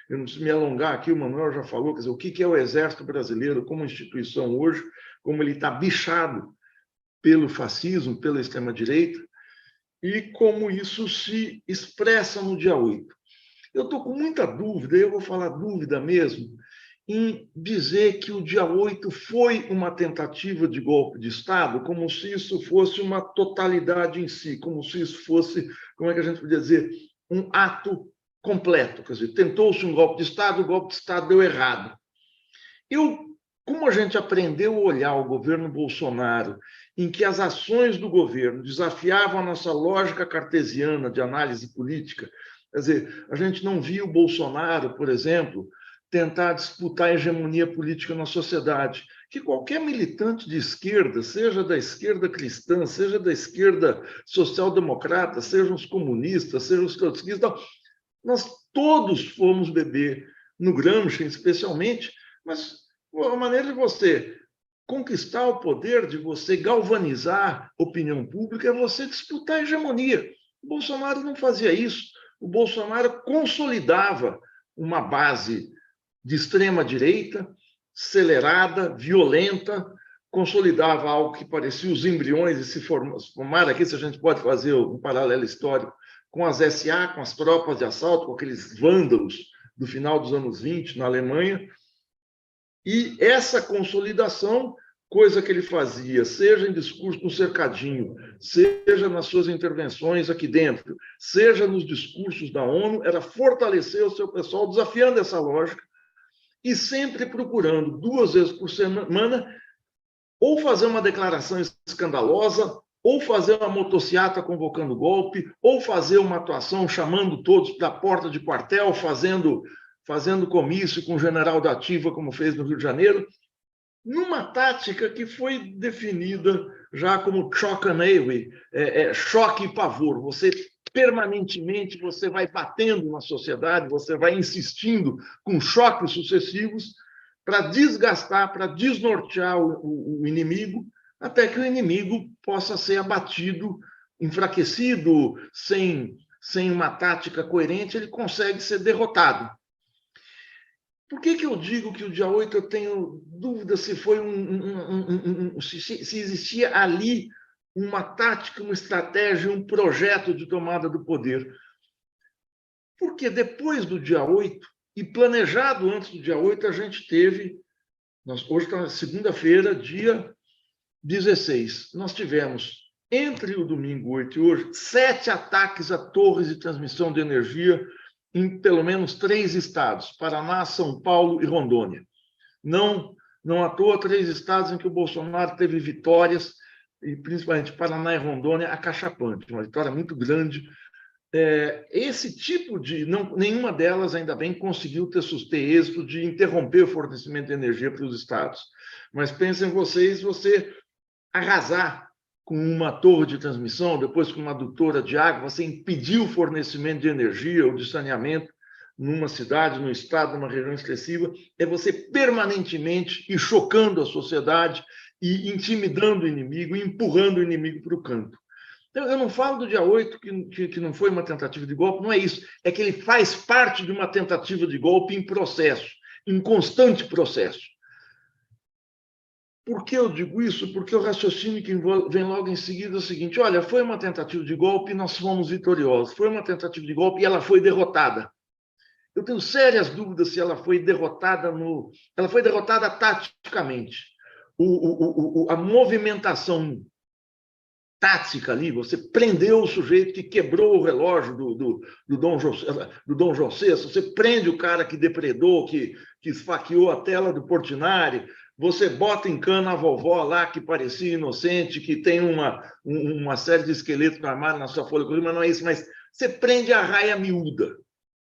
Eu não preciso me alongar aqui, o Manuel já falou, quer dizer, o que é o Exército Brasileiro como instituição hoje, como ele está bichado pelo fascismo, pela extrema-direita, e como isso se expressa no dia 8. Eu estou com muita dúvida, eu vou falar dúvida mesmo, em dizer que o dia 8 foi uma tentativa de golpe de Estado, como se isso fosse uma totalidade em si, como se isso fosse, como é que a gente podia dizer, um ato completo. Quer dizer, tentou-se um golpe de Estado, o golpe de Estado deu errado. Como a gente aprendeu a olhar o governo Bolsonaro, em que as ações do governo desafiavam a nossa lógica cartesiana de análise política, quer dizer, a gente não viu o Bolsonaro, por exemplo, tentar disputar a hegemonia política na sociedade, que qualquer militante de esquerda, seja da esquerda cristã, seja da esquerda social-democrata, sejam os comunistas, sejam os trotskistas, nós todos fomos beber no Gramsci, especialmente, mas a maneira de você conquistar o poder, de você galvanizar a opinião pública, é você disputar a hegemonia. O Bolsonaro não fazia isso. O Bolsonaro consolidava uma base de extrema-direita, acelerada, violenta, consolidava algo que parecia os embriões e se formar aqui, se a gente pode fazer um paralelo histórico, com as SA, com as tropas de assalto, com aqueles vândalos do final dos anos 20 na Alemanha. E essa consolidação, coisa que ele fazia, seja em discurso no cercadinho, seja nas suas intervenções aqui dentro, seja nos discursos da ONU, era fortalecer o seu pessoal, desafiando essa lógica e sempre procurando, 2 vezes por semana, ou fazer uma declaração escandalosa, ou fazer uma motociata convocando golpe, ou fazer uma atuação chamando todos para a porta de quartel, fazendo comício com o general da ativa, como fez no Rio de Janeiro, numa tática que foi definida já como shock and awe, choque e pavor. Você permanentemente você vai batendo na sociedade, você vai insistindo com choques sucessivos para desgastar, para desnortear o inimigo, até que o inimigo possa ser abatido, enfraquecido, sem uma tática coerente, ele consegue ser derrotado. Por que eu digo que o dia 8 eu tenho dúvida se foi se existia ali uma tática, uma estratégia, um projeto de tomada do poder? Porque depois do dia 8, e planejado antes do dia 8, a gente teve, hoje está segunda-feira, dia 16, nós tivemos, entre o domingo 8 e hoje, 7 ataques a torres de transmissão de energia em pelo menos 3 estados, Paraná, São Paulo e Rondônia. Não à toa, 3 estados em que o Bolsonaro teve vitórias, e principalmente Paraná e Rondônia, acachapante, uma vitória muito grande. Esse tipo de... nenhuma delas, ainda bem, conseguiu ter êxito de interromper o fornecimento de energia para os estados. Mas pensem vocês, você arrasar com uma torre de transmissão, depois com uma adutora de água, você impedir o fornecimento de energia ou de saneamento numa cidade, num estado, numa região expressiva, é você permanentemente ir chocando a sociedade e intimidando o inimigo, e empurrando o inimigo para o canto. Então, eu não falo do dia 8 que não foi uma tentativa de golpe, não é isso. É que ele faz parte de uma tentativa de golpe em processo, em constante processo. Por que eu digo isso? Porque o raciocínio que vem logo em seguida é o seguinte: olha, foi uma tentativa de golpe e nós fomos vitoriosos. Foi uma tentativa de golpe e ela foi derrotada. Eu tenho sérias dúvidas se ela foi derrotada Ela foi derrotada taticamente. A movimentação tática ali, você prendeu o sujeito que quebrou o relógio do Dom José, você prende o cara que depredou, que esfaqueou a tela do Portinari, você bota em cana a vovó lá, que parecia inocente, que tem uma série de esqueletos no armário na sua folha, mas não é isso, mas você prende a raia miúda.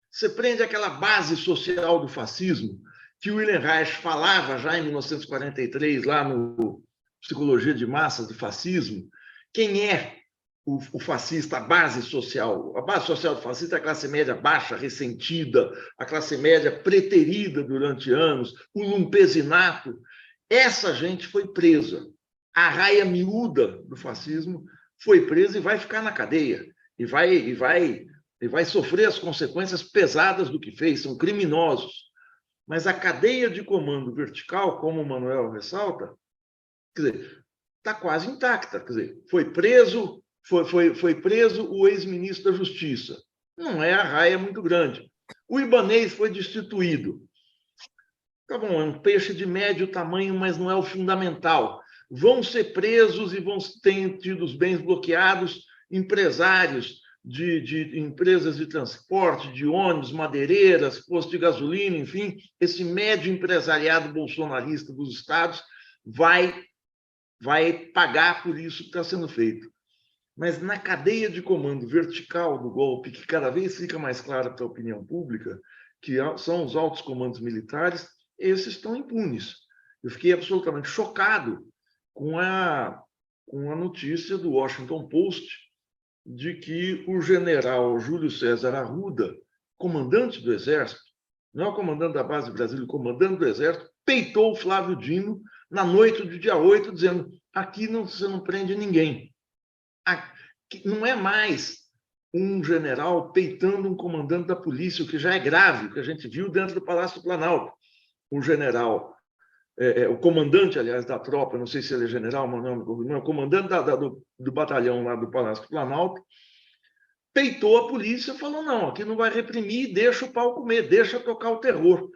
Você prende aquela base social do fascismo que o Wilhelm Reich falava já em 1943, lá no Psicologia de Massas do Fascismo. Quem é o fascista, a base social? A base social do fascista é a classe média baixa, ressentida, a classe média preterida durante anos, o lumpesinato. Essa gente foi presa. A raia miúda do fascismo foi presa e vai ficar na cadeia. E vai sofrer as consequências pesadas do que fez, são criminosos. Mas a cadeia de comando vertical, como o Manuel ressalta, quer dizer, está quase intacta. Quer dizer, foi preso o ex-ministro da Justiça. Não é a raia muito grande. O Ibanez foi destituído. Tá bom, é um peixe de médio tamanho, mas não é o fundamental. Vão ser presos e vão ter tido os bens bloqueados empresários de empresas de transporte, de ônibus, madeireiras, posto de gasolina, enfim, esse médio empresariado bolsonarista dos estados vai pagar por isso que está sendo feito. Mas na cadeia de comando vertical do golpe, que cada vez fica mais clara para a opinião pública, que são os altos comandos militares, esses estão impunes. Eu fiquei absolutamente chocado com a notícia do Washington Post de que o general Júlio César Arruda, comandante do Exército, não é o comandante da base de Brasília, o comandante do Exército, peitou o Flávio Dino na noite do dia 8, dizendo: aqui você não prende ninguém. Aqui não é mais um general peitando um comandante da polícia, o que já é grave, o que a gente viu dentro do Palácio do Planalto. Um general, o comandante, aliás, da tropa, não sei se ele é general, mas não, o comandante do batalhão lá do Palácio do Planalto, peitou a polícia e falou: não, aqui não vai reprimir, deixa o pau comer, deixa tocar o terror.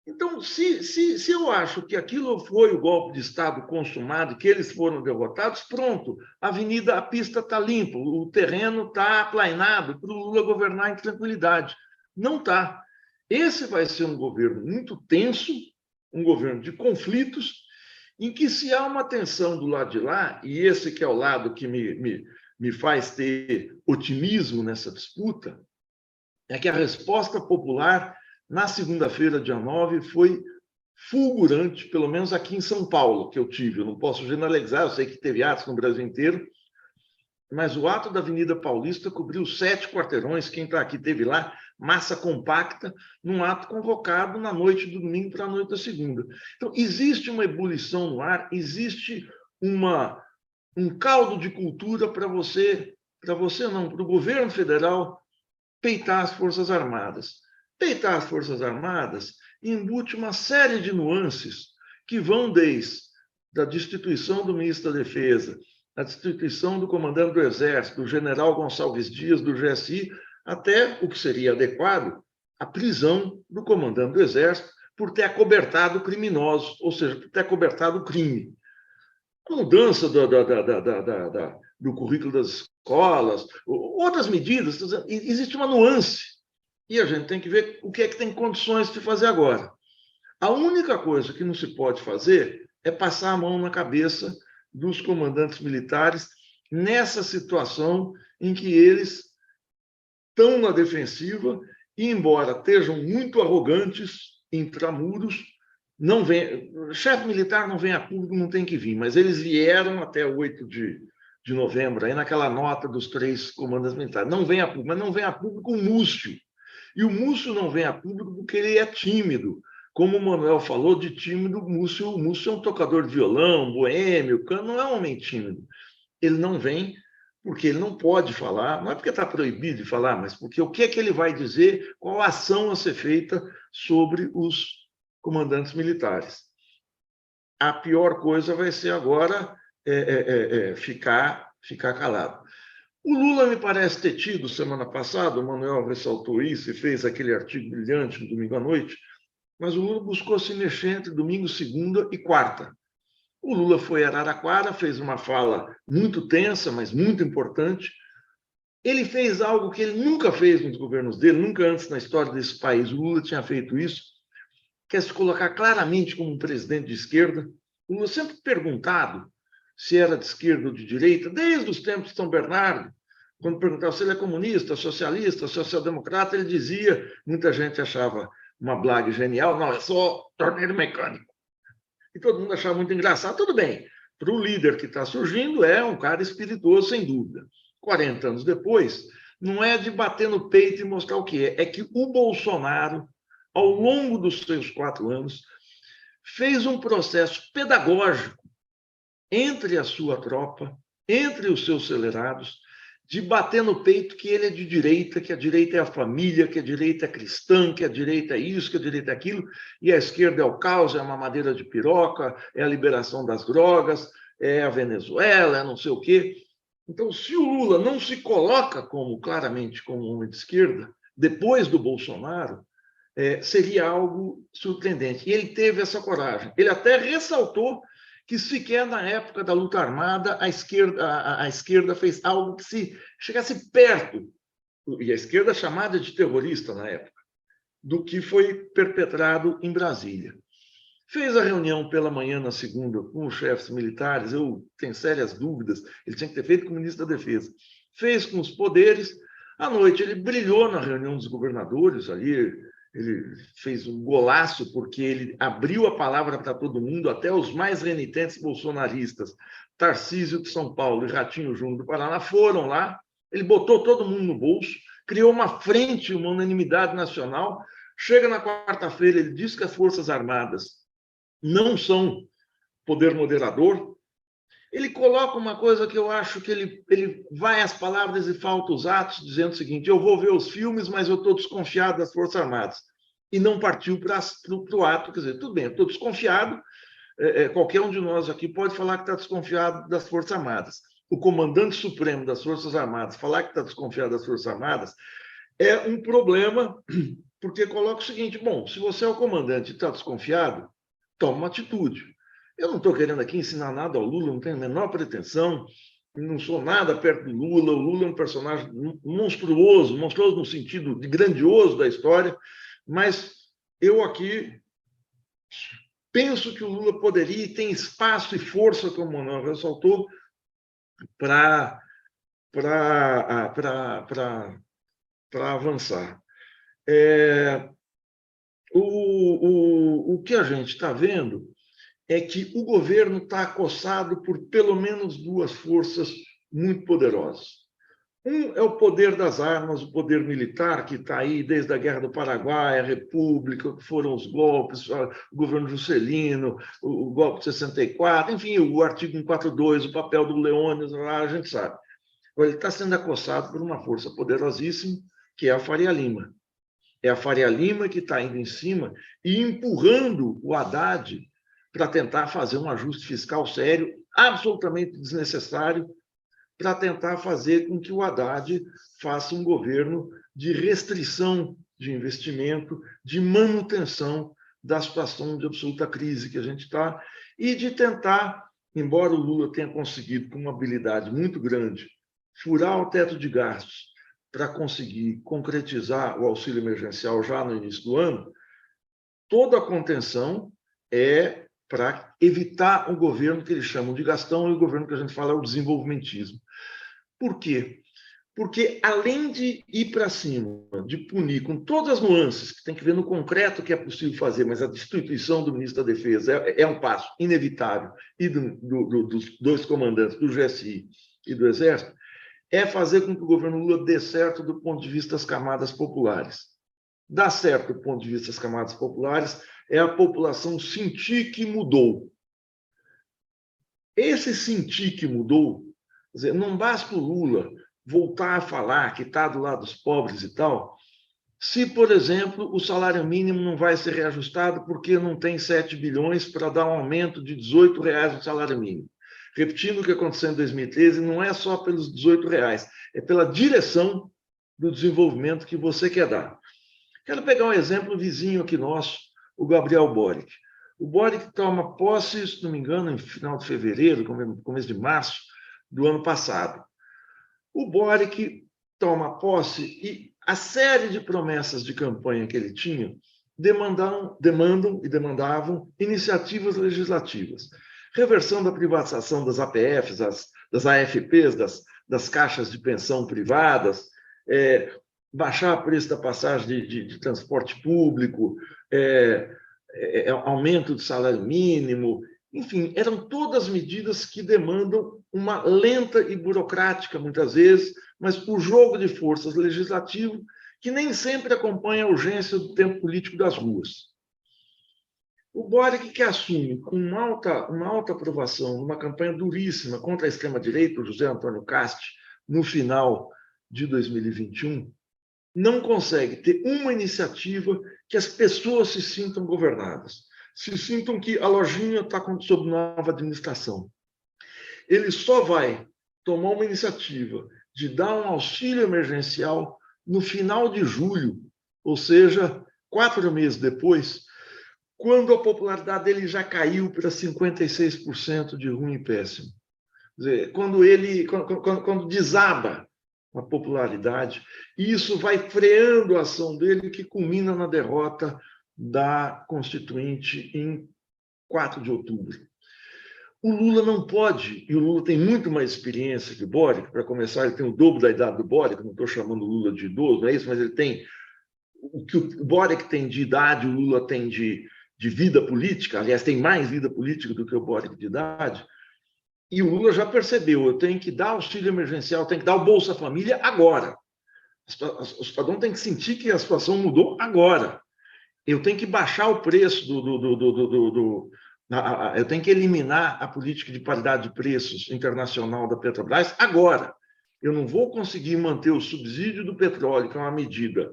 Então, se eu acho que aquilo foi o golpe de Estado consumado, que eles foram derrotados, pronto, a pista está limpa, o terreno está aplainado para o Lula governar em tranquilidade. Não está. Esse vai ser um governo muito tenso, um governo de conflitos, em que, se há uma tensão do lado de lá, e esse que é o lado que me faz ter otimismo nessa disputa, é que a resposta popular, na segunda-feira, dia 9, foi fulgurante, pelo menos aqui em São Paulo, que eu tive. Eu não posso generalizar, eu sei que teve atos no Brasil inteiro, mas o ato da Avenida Paulista cobriu 7 quarteirões. Quem está aqui teve lá, massa compacta, num ato convocado na noite do domingo para a noite da segunda. Então, existe uma ebulição no ar, existe um caldo de cultura para o governo federal peitar as Forças Armadas. Peitar as Forças Armadas embute uma série de nuances que vão desde a destituição do ministro da Defesa, a destituição do comandante do Exército, do general Gonçalves Dias, do GSI, até o que seria adequado, a prisão do comandante do Exército por ter acobertado criminosos, ou seja, por ter acobertado o crime. A mudança do currículo das escolas, outras medidas, existe uma nuance. E a gente tem que ver o que é que tem condições de fazer agora. A única coisa que não se pode fazer é passar a mão na cabeça dos comandantes militares nessa situação em que eles estão na defensiva e, embora estejam muito arrogantes intramuros, não vem, chefe militar não vem a público, não tem que vir, mas eles vieram até 8 de novembro, aí naquela nota dos 3 comandantes militares. Não vem a público, mas não vem a público o Múcio. E o Múcio não vem a público porque ele é tímido. Como o Manuel falou de tímido, o Múcio é um tocador de violão, boêmio, não é um homem tímido. Ele não vem porque ele não pode falar, não é porque está proibido de falar, mas porque o que é que ele vai dizer, qual a ação a ser feita sobre os comandantes militares. A pior coisa vai ser agora ficar calado. O Lula me parece ter tido, semana passada, o Manuel ressaltou isso e fez aquele artigo brilhante no domingo à noite, mas o Lula buscou se mexer entre domingo, segunda e quarta. O Lula foi a Araraquara, fez uma fala muito tensa, mas muito importante. Ele fez algo que ele nunca fez nos governos dele, nunca antes na história desse país o Lula tinha feito isso, quer se colocar claramente como um presidente de esquerda. O Lula sempre perguntado se era de esquerda ou de direita, desde os tempos de São Bernardo, quando perguntava se ele é comunista, socialista, social-democrata, ele dizia, muita gente achava uma blague genial, não, é só torneiro mecânico. E todo mundo achava muito engraçado. Tudo bem, para o líder que está surgindo, é um cara espirituoso, sem dúvida. 40 anos depois, não é de bater no peito e mostrar o que é que o Bolsonaro, ao longo dos seus 4 anos, fez um processo pedagógico entre a sua tropa, entre os seus celerados, de bater no peito que ele é de direita, que a direita é a família, que a direita é cristã, que a direita é isso, que a direita é aquilo, e a esquerda é o caos, é a mamadeira de piroca, é a liberação das drogas, é a Venezuela, é não sei o quê. Então, se o Lula não se coloca claramente como um homem de esquerda, depois do Bolsonaro, seria algo surpreendente. E ele teve essa coragem. Ele até ressaltou que sequer na época da luta armada a esquerda fez algo que se chegasse perto, e a esquerda chamada de terrorista na época, do que foi perpetrado em Brasília. Fez a reunião pela manhã na segunda com os chefes militares, eu tenho sérias dúvidas, ele tinha que ter feito com o ministro da Defesa. Fez com os poderes, à noite ele brilhou na reunião dos governadores ali, ele fez um golaço porque ele abriu a palavra para todo mundo, até os mais renitentes bolsonaristas, Tarcísio de São Paulo e Ratinho Júnior do Paraná foram lá, ele botou todo mundo no bolso, criou uma frente, uma unanimidade nacional. Chega na quarta-feira, ele diz que as Forças Armadas não são poder moderador. Ele coloca uma coisa que eu acho que ele vai às palavras e falta os atos, dizendo o seguinte: eu vou ver os filmes, mas eu estou desconfiado das Forças Armadas. E não partiu para o ato, quer dizer, tudo bem, eu estou desconfiado, qualquer um de nós aqui pode falar que está desconfiado das Forças Armadas. O comandante supremo das Forças Armadas falar que está desconfiado das Forças Armadas é um problema, porque coloca o seguinte: bom, se você é o comandante e está desconfiado, toma uma atitude. Eu não estou querendo aqui ensinar nada ao Lula, não tenho a menor pretensão, não sou nada perto do Lula. O Lula é um personagem monstruoso no sentido de grandioso da história, mas eu aqui penso que o Lula poderia e tem espaço e força, como o Manuel ressaltou, para avançar. O que a gente está vendo é que o governo está acossado por pelo menos 2 forças muito poderosas. Um é o poder das armas, o poder militar, que está aí desde a Guerra do Paraguai, a República, que foram os golpes, o governo Juscelino, o golpe de 64, enfim, o artigo 142, o papel do Leônidas, lá a gente sabe. Ele está sendo acossado por uma força poderosíssima, que é a Faria Lima. É a Faria Lima que está indo em cima e empurrando o Haddad para tentar fazer um ajuste fiscal sério, absolutamente desnecessário, para tentar fazer com que o Haddad faça um governo de restrição de investimento, de manutenção da situação de absoluta crise que a gente está, e de tentar, embora o Lula tenha conseguido, com uma habilidade muito grande, furar o teto de gastos para conseguir concretizar o auxílio emergencial já no início do ano, toda a contenção é para evitar o governo que eles chamam de gastão e o governo que a gente fala é o desenvolvimentismo. Por quê? Porque, além de ir para cima, de punir com todas as nuances, que tem que ver no concreto o que é possível fazer, mas a destituição do ministro da Defesa é um passo inevitável, e dos 2 comandantes, do GSI e do Exército, é fazer com que o governo Lula dê certo do ponto de vista das camadas populares. Dá certo do ponto de vista das camadas populares é a população sentir que mudou. Esse sentir que mudou, quer dizer, não basta o Lula voltar a falar que está do lado dos pobres e tal, se, por exemplo, o salário mínimo não vai ser reajustado porque não tem 7 bilhões para dar um aumento de R$18 no salário mínimo. Repetindo o que aconteceu em 2013, não é só pelos R$18, é pela direção do desenvolvimento que você quer dar. Quero pegar um exemplo vizinho aqui nosso, o Gabriel Boric. O Boric toma posse, se não me engano, em final de fevereiro, começo de março do ano passado. O Boric toma posse e a série de promessas de campanha que ele tinha demandam e demandavam iniciativas legislativas. Reversão da privatização das APFs, das AFPs, das caixas de pensão privadas, baixar o preço da passagem de transporte público, aumento do salário mínimo, enfim, eram todas medidas que demandam uma lenta e burocrática, muitas vezes, mas o jogo de forças legislativo que nem sempre acompanha a urgência do tempo político das ruas. O Boric, que assume com uma alta aprovação, uma campanha duríssima contra a extrema-direita, o José Antônio Casti, no final de 2021, não consegue ter uma iniciativa que as pessoas se sintam governadas, se sintam que a lojinha está sob nova administração. Ele só vai tomar uma iniciativa de dar um auxílio emergencial no final de julho, ou seja, 4 meses depois, quando a popularidade dele já caiu para 56% de ruim e péssimo. Quer dizer, quando desaba a popularidade, e isso vai freando a ação dele, que culmina na derrota da Constituinte em 4 de outubro. O Lula não pode, e o Lula tem muito mais experiência que o Boric, para começar, ele tem o dobro da idade do Boric, não estou chamando o Lula de idoso, não é isso, mas ele tem o que o Boric tem de idade, o Lula tem de vida política, aliás, tem mais vida política do que o Boric de idade, e o Lula já percebeu, eu tenho que dar auxílio emergencial, tenho que dar o Bolsa Família agora. O cidadão tem que sentir que a situação mudou agora. Eu tenho que baixar o preço eu tenho que eliminar a política de paridade de preços internacional da Petrobras agora. Eu não vou conseguir manter o subsídio do petróleo, que é uma medida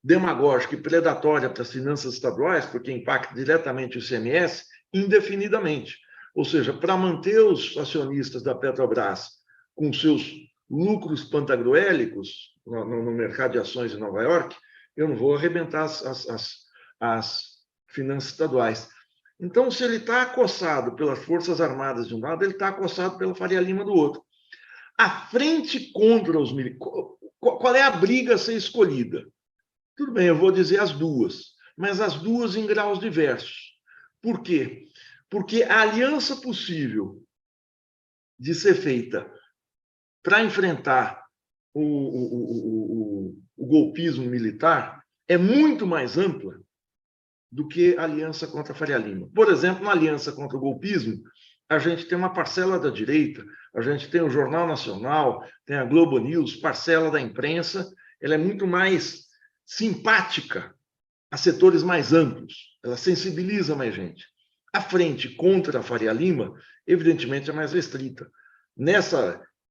demagógica e predatória para as finanças estaduais, porque impacta diretamente o ICMS, indefinidamente. Ou seja, para manter os acionistas da Petrobras com seus lucros pantagruélicos no mercado de ações de Nova York, eu não vou arrebentar as finanças estaduais. Então, se ele está acossado pelas Forças Armadas de um lado, ele está acossado pela Faria Lima do outro. A frente contra os militares... Qual é a briga a ser escolhida? Tudo bem, eu vou dizer as duas, mas as duas em graus diversos. Por quê? Porque a aliança possível de ser feita para enfrentar o golpismo militar é muito mais ampla do que a aliança contra a Faria Lima. Por exemplo, na aliança contra o golpismo, a gente tem uma parcela da direita, a gente tem o Jornal Nacional, tem a Globo News, parcela da imprensa, ela é muito mais simpática a setores mais amplos, ela sensibiliza mais gente. A frente contra a Faria Lima, evidentemente, é mais restrita.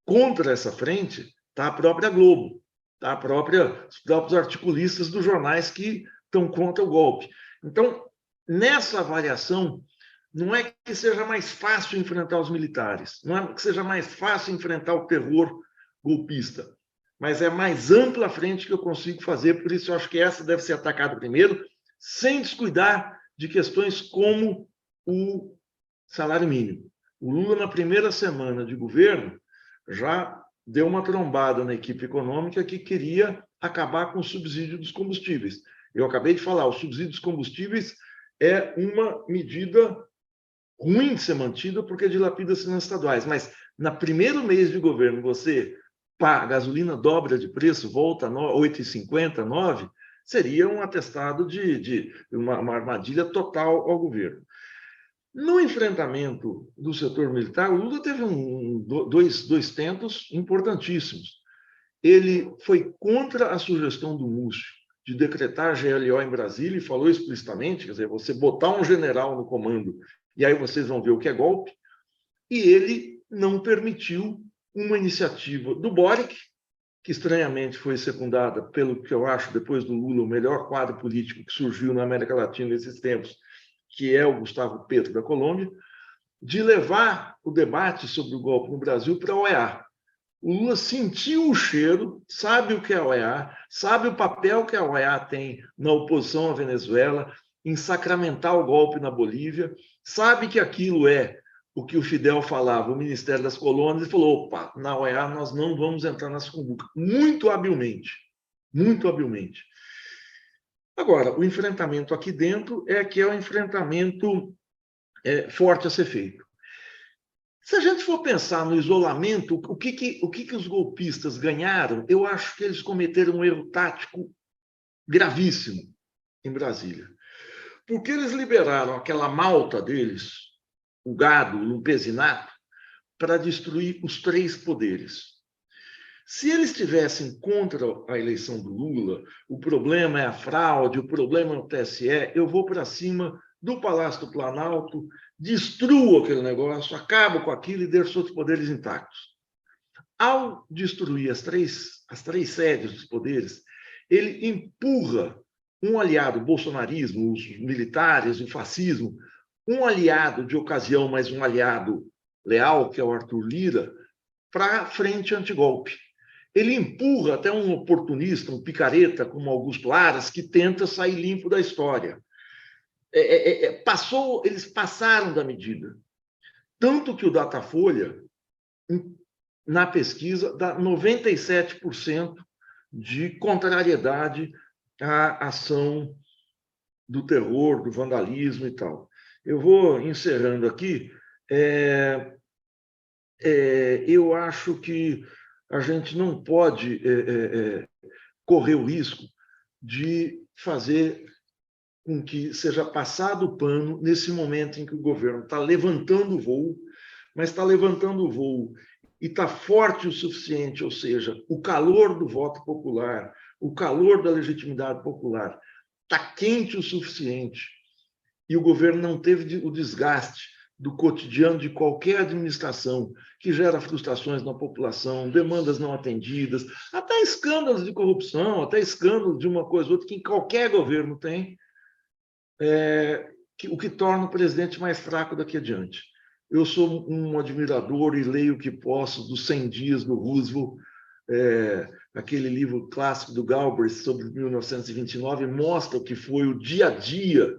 Contra essa frente está a própria Globo, está os próprios articulistas dos jornais que estão contra o golpe. Então, nessa avaliação, não é que seja mais fácil enfrentar os militares, não é que seja mais fácil enfrentar o terror golpista, mas é mais ampla a frente que eu consigo fazer, por isso eu acho que essa deve ser atacada primeiro, sem descuidar de questões como o salário mínimo. O Lula, na primeira semana de governo, já deu uma trombada na equipe econômica que queria acabar com o subsídio dos combustíveis. Eu acabei de falar, o subsídio dos combustíveis é uma medida ruim de ser mantida porque dilapida as finanças estaduais, mas no primeiro mês de governo a gasolina dobra de preço, volta a 8,50, 9, seria um atestado de uma armadilha total ao governo. No enfrentamento do setor militar, o Lula teve dois tentos importantíssimos. Ele foi contra a sugestão do Múcio de decretar GLO em Brasília e falou explicitamente, quer dizer, você botar um general no comando e aí vocês vão ver o que é golpe, e ele não permitiu uma iniciativa do Boric, que estranhamente foi secundada pelo que eu acho, depois do Lula, o melhor quadro político que surgiu na América Latina nesses tempos, que é o Gustavo Petro da Colômbia, de levar o debate sobre o golpe no Brasil para a OEA. O Lula sentiu o cheiro, sabe o que é a OEA, sabe o papel que a OEA tem na oposição à Venezuela, em sacramentar o golpe na Bolívia, sabe que aquilo é o que o Fidel falava, o Ministério das Colônias, e falou, opa, na OEA nós não vamos entrar nessa cumbuca. Muito habilmente, muito habilmente. Agora, o enfrentamento aqui dentro é que é um enfrentamento forte a ser feito. Se a gente for pensar no isolamento, o que os golpistas ganharam, eu acho que eles cometeram um erro tático gravíssimo em Brasília. Porque eles liberaram aquela malta deles, o gado, o lumpesinato, para destruir os três poderes. Se eles estivessem contra a eleição do Lula, o problema é a fraude, o problema é o TSE, eu vou para cima do Palácio do Planalto, destruo aquele negócio, acabo com aquilo e deixo os poderes intactos. Ao destruir as três sedes dos poderes, ele empurra um aliado, o bolsonarismo, os militares, o fascismo, um aliado de ocasião, mas um aliado leal, que é o Arthur Lira, para a frente antigolpe. Ele empurra até um oportunista, um picareta, como Augusto Aras, que tenta sair limpo da história. Eles passaram da medida. Tanto que o Datafolha, na pesquisa, dá 97% de contrariedade à ação do terror, do vandalismo e tal. Eu vou encerrando aqui. Eu acho que a gente não pode correr o risco de fazer com que seja passado o pano nesse momento em que o governo está levantando o voo, mas está levantando o voo e está forte o suficiente, ou seja, o calor do voto popular, o calor da legitimidade popular está quente o suficiente e o governo não teve o desgaste do cotidiano de qualquer administração, que gera frustrações na população, demandas não atendidas, até escândalos de corrupção, até escândalos de uma coisa ou outra que em qualquer governo tem, o que torna o presidente mais fraco daqui adiante. Eu sou um admirador e leio o que posso dos 100 dias do Roosevelt, aquele livro clássico do Galbraith sobre 1929, mostra o que foi o dia a dia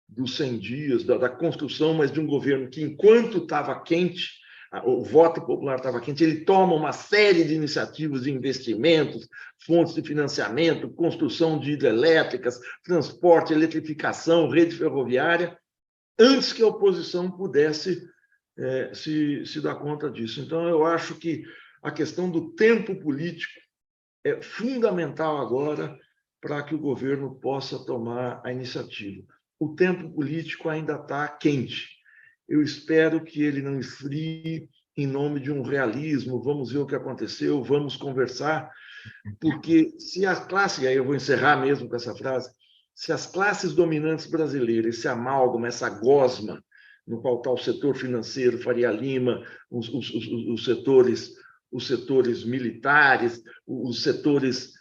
dos 100 dias, da construção, mas de um governo que, enquanto estava quente, o voto popular estava quente, ele toma uma série de iniciativas de investimentos, fontes de financiamento, construção de hidrelétricas, transporte, eletrificação, rede ferroviária, antes que a oposição pudesse se dar conta disso. Então, eu acho que a questão do tempo político é fundamental agora para que o governo possa tomar a iniciativa. O tempo político ainda está quente. Eu espero que ele não esfrie em nome de um realismo, vamos ver o que aconteceu, vamos conversar, porque se a classe, e aí eu vou encerrar mesmo com essa frase, se as classes dominantes brasileiras, esse amálgama, essa gosma, no qual está o setor financeiro, Faria Lima, os setores militares, os setores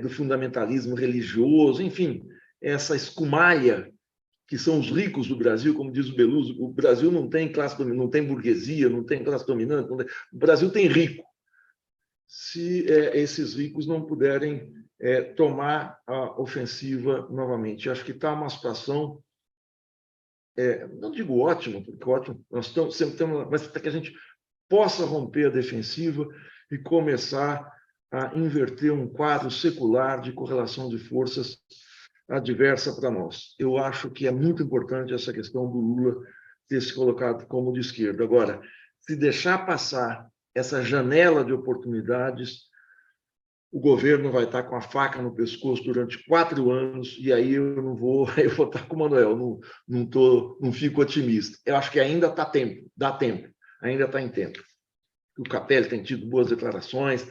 do fundamentalismo religioso, enfim, essa escumalha que são os ricos do Brasil, como diz o Beluso, o Brasil não tem classe dominante, não tem burguesia, não tem classe dominante, o Brasil tem rico. Se esses ricos não puderem tomar a ofensiva novamente. Acho que está uma situação, não digo ótima, porque ótimo, nós sempre temos, mas para que a gente possa romper a defensiva e começar a inverter um quadro secular de correlação de forças adversa para nós. Eu acho que é muito importante essa questão do Lula ter se colocado como de esquerda. Agora, se deixar passar essa janela de oportunidades, o governo vai estar com a faca no pescoço durante 4 anos e aí eu vou estar com o Manuel, não fico otimista. Eu acho que ainda dá tempo, ainda está em tempo. O Capelli tem tido boas declarações,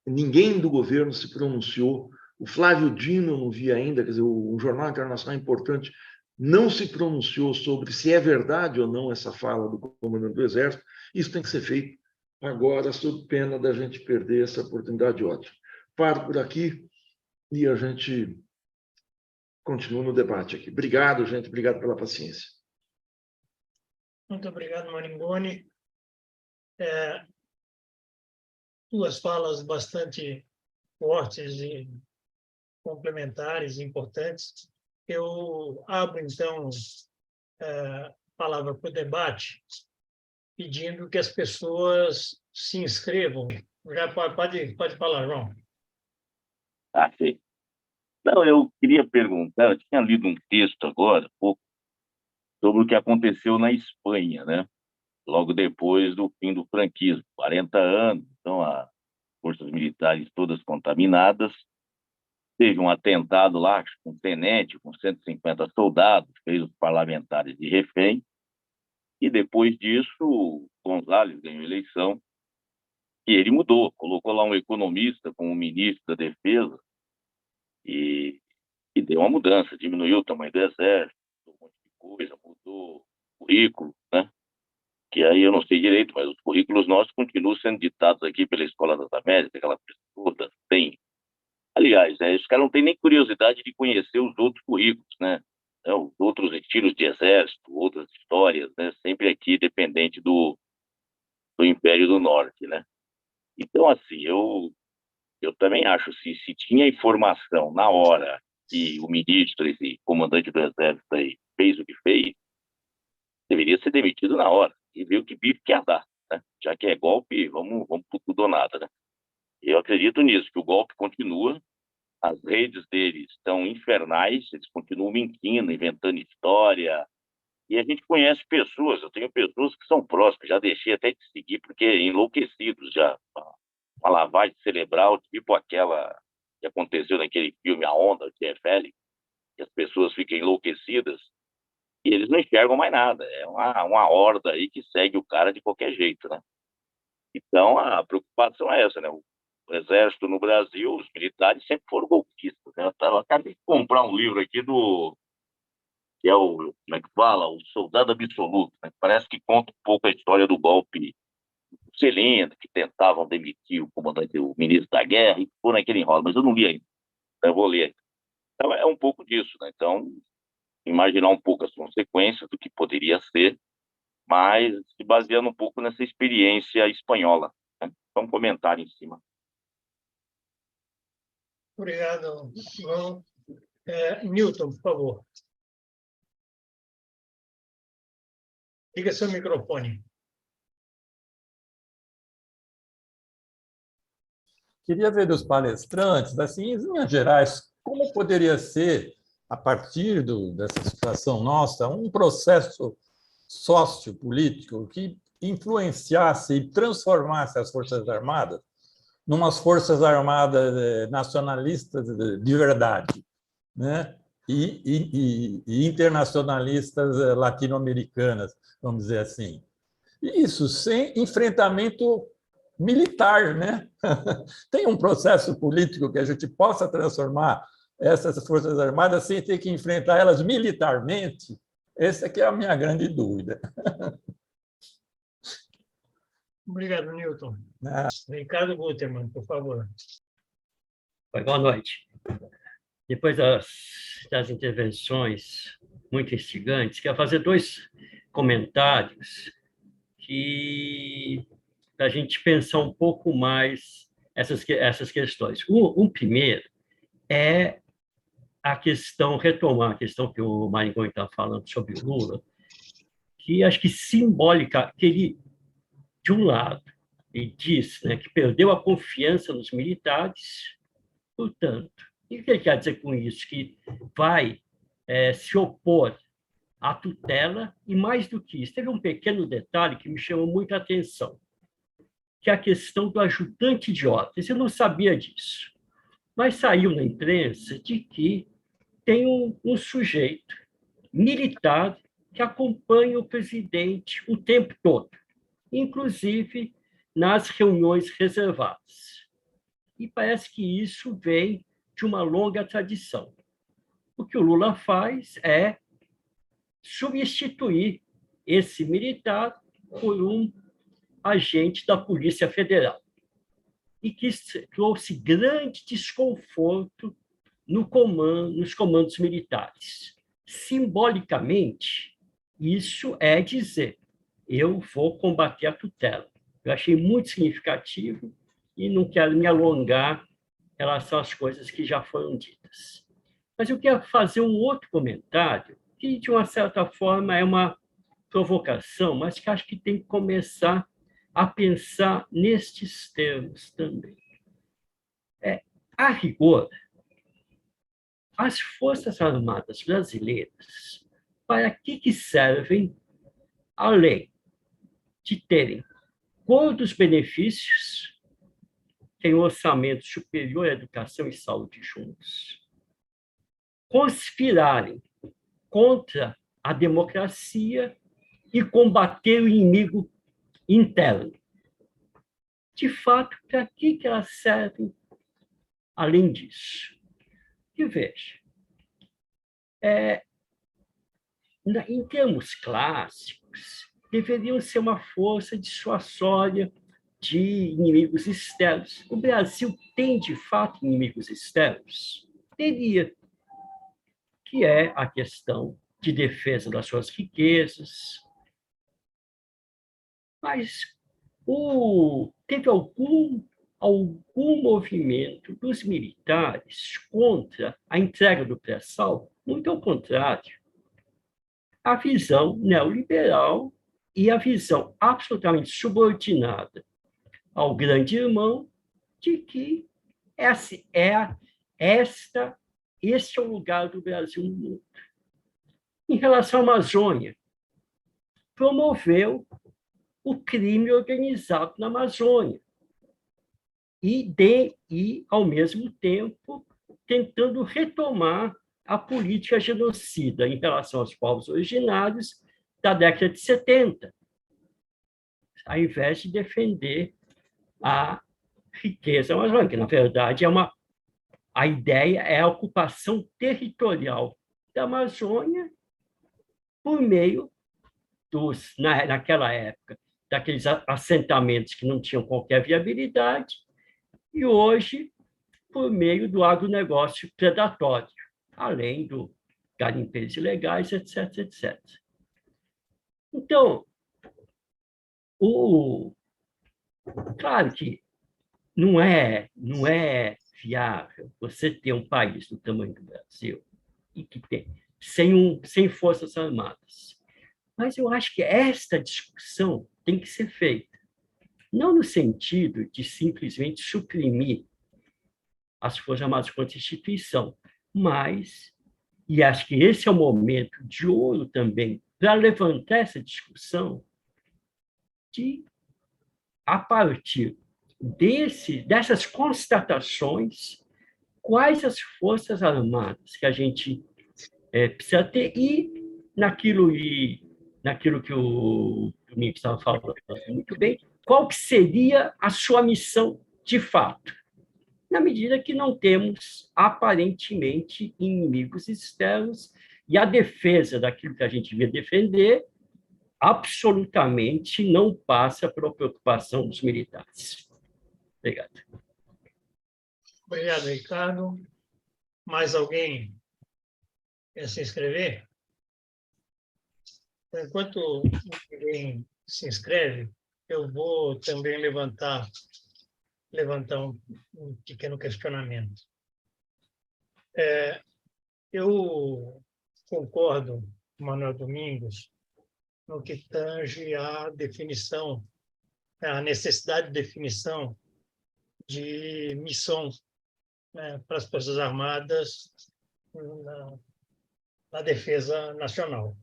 ninguém do governo se pronunciou. O Flávio Dino, eu não vi ainda, quer dizer, um jornal internacional importante não se pronunciou sobre se é verdade ou não essa fala do comandante do Exército. Isso tem que ser feito agora, sob pena da gente perder essa oportunidade ótima. Paro por aqui e a gente continua no debate aqui. Obrigado, gente. Obrigado pela paciência. Muito obrigado, Maringoni. Duas falas bastante fortes e complementares, importantes. Eu abro, então, a palavra para o debate, pedindo que as pessoas se inscrevam. Já pode falar, João. Sim. Não, eu queria perguntar, eu tinha lido um texto agora, há pouco, sobre o que aconteceu na Espanha, né? Logo depois do fim do franquismo, 40 anos, então as forças militares todas contaminadas. Teve um atentado lá, com um tenente, com 150 soldados, fez os parlamentares de refém, e depois disso, o González ganhou a eleição, e ele mudou, colocou lá um economista como ministro da Defesa, e, e deu uma mudança, diminuiu o tamanho do exército, um monte de coisa, mudou o currículo, né? Que aí eu não sei direito, mas os currículos nossos continuam sendo ditados aqui pela Escola das Américas, aquela pessoa tem. Aliás, os caras não têm nem curiosidade de conhecer os outros currículos, né? Os outros estilos de exército, outras histórias, né? Sempre aqui dependente do Império do Norte, né? Então, assim, eu também acho, se tinha informação na hora que o ministro, esse comandante do exército aí, fez o que fez, deveria ser demitido na hora e ver o que bife que ia dar, né? Já que é golpe, vamos por tudo ou nada, né? Eu acredito nisso, que o golpe continua, as redes deles estão infernais, eles continuam mentindo, inventando história, e a gente conhece pessoas, eu tenho pessoas que são próximas, já deixei até de seguir, porque enlouquecidos já, uma lavagem cerebral, tipo aquela que aconteceu naquele filme A Onda, o TFL, que as pessoas ficam enlouquecidas, e eles não enxergam mais nada, é uma horda aí que segue o cara de qualquer jeito, né? Então, a preocupação é essa, né? O exército no Brasil, os militares sempre foram golpistas, né? Eu acabei de comprar um livro aqui que é o, como é que fala? O Soldado Absoluto, né? Parece que conta um pouco a história do golpe do Celino, que tentavam demitir o comandante, o ministro da guerra, e ficou naquele enrolo, mas eu não li ainda, eu vou ler. Então, é um pouco disso, né? Então, imaginar um pouco as consequências do que poderia ser, mas se baseando um pouco nessa experiência espanhola, né? Só um comentário em cima. Obrigado, João. Newton, por favor. Liga seu microfone. Queria ver dos palestrantes, assim, em linhas gerais, como poderia ser, a partir dessa situação nossa, um processo sociopolítico que influenciasse e transformasse as Forças Armadas numas Forças Armadas nacionalistas de verdade, né? E internacionalistas latino-americanas, vamos dizer assim. Isso sem enfrentamento militar, né? Tem um processo político que a gente possa transformar essas Forças Armadas sem ter que enfrentar elas militarmente? Essa que é a minha grande dúvida. Obrigado, Newton. Ricardo Gutermann, por favor. Boa noite. Depois das intervenções muito instigantes, quero fazer dois comentários para a gente pensar um pouco mais essas questões. Um primeiro é a questão, retomar a questão que o Maringoni está falando sobre o Lula, que acho que simbólica, que ele, de um lado, ele diz, né, que perdeu a confiança nos militares, portanto, o que ele quer dizer com isso? Que vai se opor à tutela, e mais do que isso, teve um pequeno detalhe que me chamou muita atenção, que é a questão do ajudante de ordens. Eu não sabia disso, mas saiu na imprensa de que tem um sujeito militar que acompanha o presidente o tempo todo, inclusive nas reuniões reservadas. E parece que isso vem de uma longa tradição. O que o Lula faz é substituir esse militar por um agente da Polícia Federal, e que trouxe grande desconforto nos comandos militares. Simbolicamente, isso é dizer, eu vou combater a tutela. Eu achei muito significativo e não quero me alongar em relação às coisas que já foram ditas. Mas eu quero fazer um outro comentário, que, de uma certa forma, é uma provocação, mas que acho que tem que começar a pensar nestes termos também. A rigor, as Forças Armadas brasileiras, para que servem, além de terem todos os benefícios, tem um orçamento superior à educação e saúde juntos, conspirarem contra a democracia e combater o inimigo interno. De fato, para que elas servem além disso? E veja, em termos clássicos, deveriam ser uma força dissuasória de inimigos externos. O Brasil tem, de fato, inimigos externos? Teria, que é a questão de defesa das suas riquezas. Mas teve algum movimento dos militares contra a entrega do pré-sal? Muito ao contrário. A visão neoliberal e a visão absolutamente subordinada ao grande irmão de que este é o lugar do Brasil no mundo. Em relação à Amazônia, promoveu o crime organizado na Amazônia e, ao mesmo tempo, tentando retomar a política genocida em relação aos povos originários da década de 70, ao invés de defender a riqueza amazônica. Na verdade, a ideia é a ocupação territorial da Amazônia por meio naquela época, daqueles assentamentos que não tinham qualquer viabilidade, e hoje, por meio do agronegócio predatório, além do garimpeiros ilegais, etc, etc. Então, claro que não é viável você ter um país do tamanho do Brasil e que tem sem forças armadas. Mas eu acho que esta discussão tem que ser feita, não no sentido de simplesmente suprimir as Forças Armadas contra a instituição, mas, e acho que esse é o momento de ouro também, para levantar essa discussão de, a partir dessas constatações, quais as Forças Armadas que a gente precisa ter, e naquilo que o Domingos estava falando muito bem, qual que seria a sua missão de fato, na medida que não temos, aparentemente, inimigos externos, e a defesa daquilo que a gente devia defender absolutamente não passa pela preocupação dos militares. Obrigado. Obrigado, Ricardo. Mais alguém quer se inscrever? Enquanto ninguém se inscreve, eu vou também levantar um pequeno questionamento. Eu concordo com Manuel Domingos no que tange à definição, a necessidade de definição de missão, né, para as Forças Armadas na defesa nacional.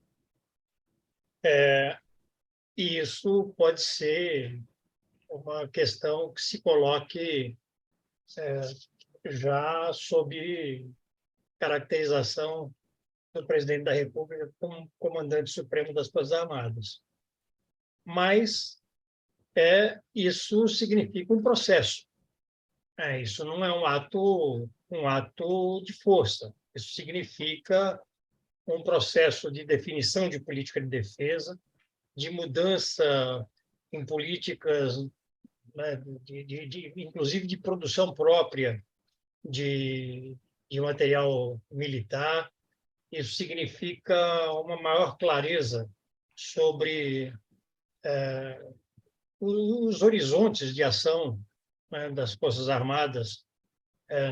E isso pode ser uma questão que se coloque já sob caracterização do presidente da República como comandante supremo das Forças Armadas. Mas isso significa um processo. Isso não é um ato de força. Isso significa um processo de definição de política de defesa, de mudança em políticas, né, inclusive de produção própria de material militar. Isso significa uma maior clareza sobre os horizontes de ação, né, das Forças Armadas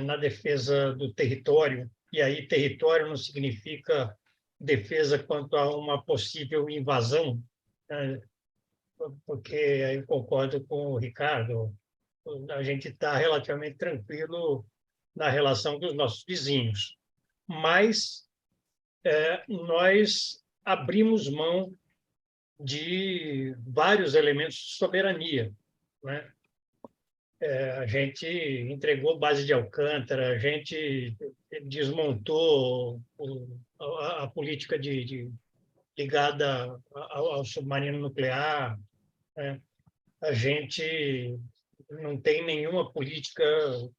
na defesa do território. E aí território não significa defesa quanto a uma possível invasão, né, porque eu concordo com o Ricardo, a gente está relativamente tranquilo na relação com os nossos vizinhos. mas nós abrimos mão de vários elementos de soberania, né? A gente entregou base de Alcântara, a gente desmontou a política ligada ao submarino nuclear, né? A gente não tem nenhuma política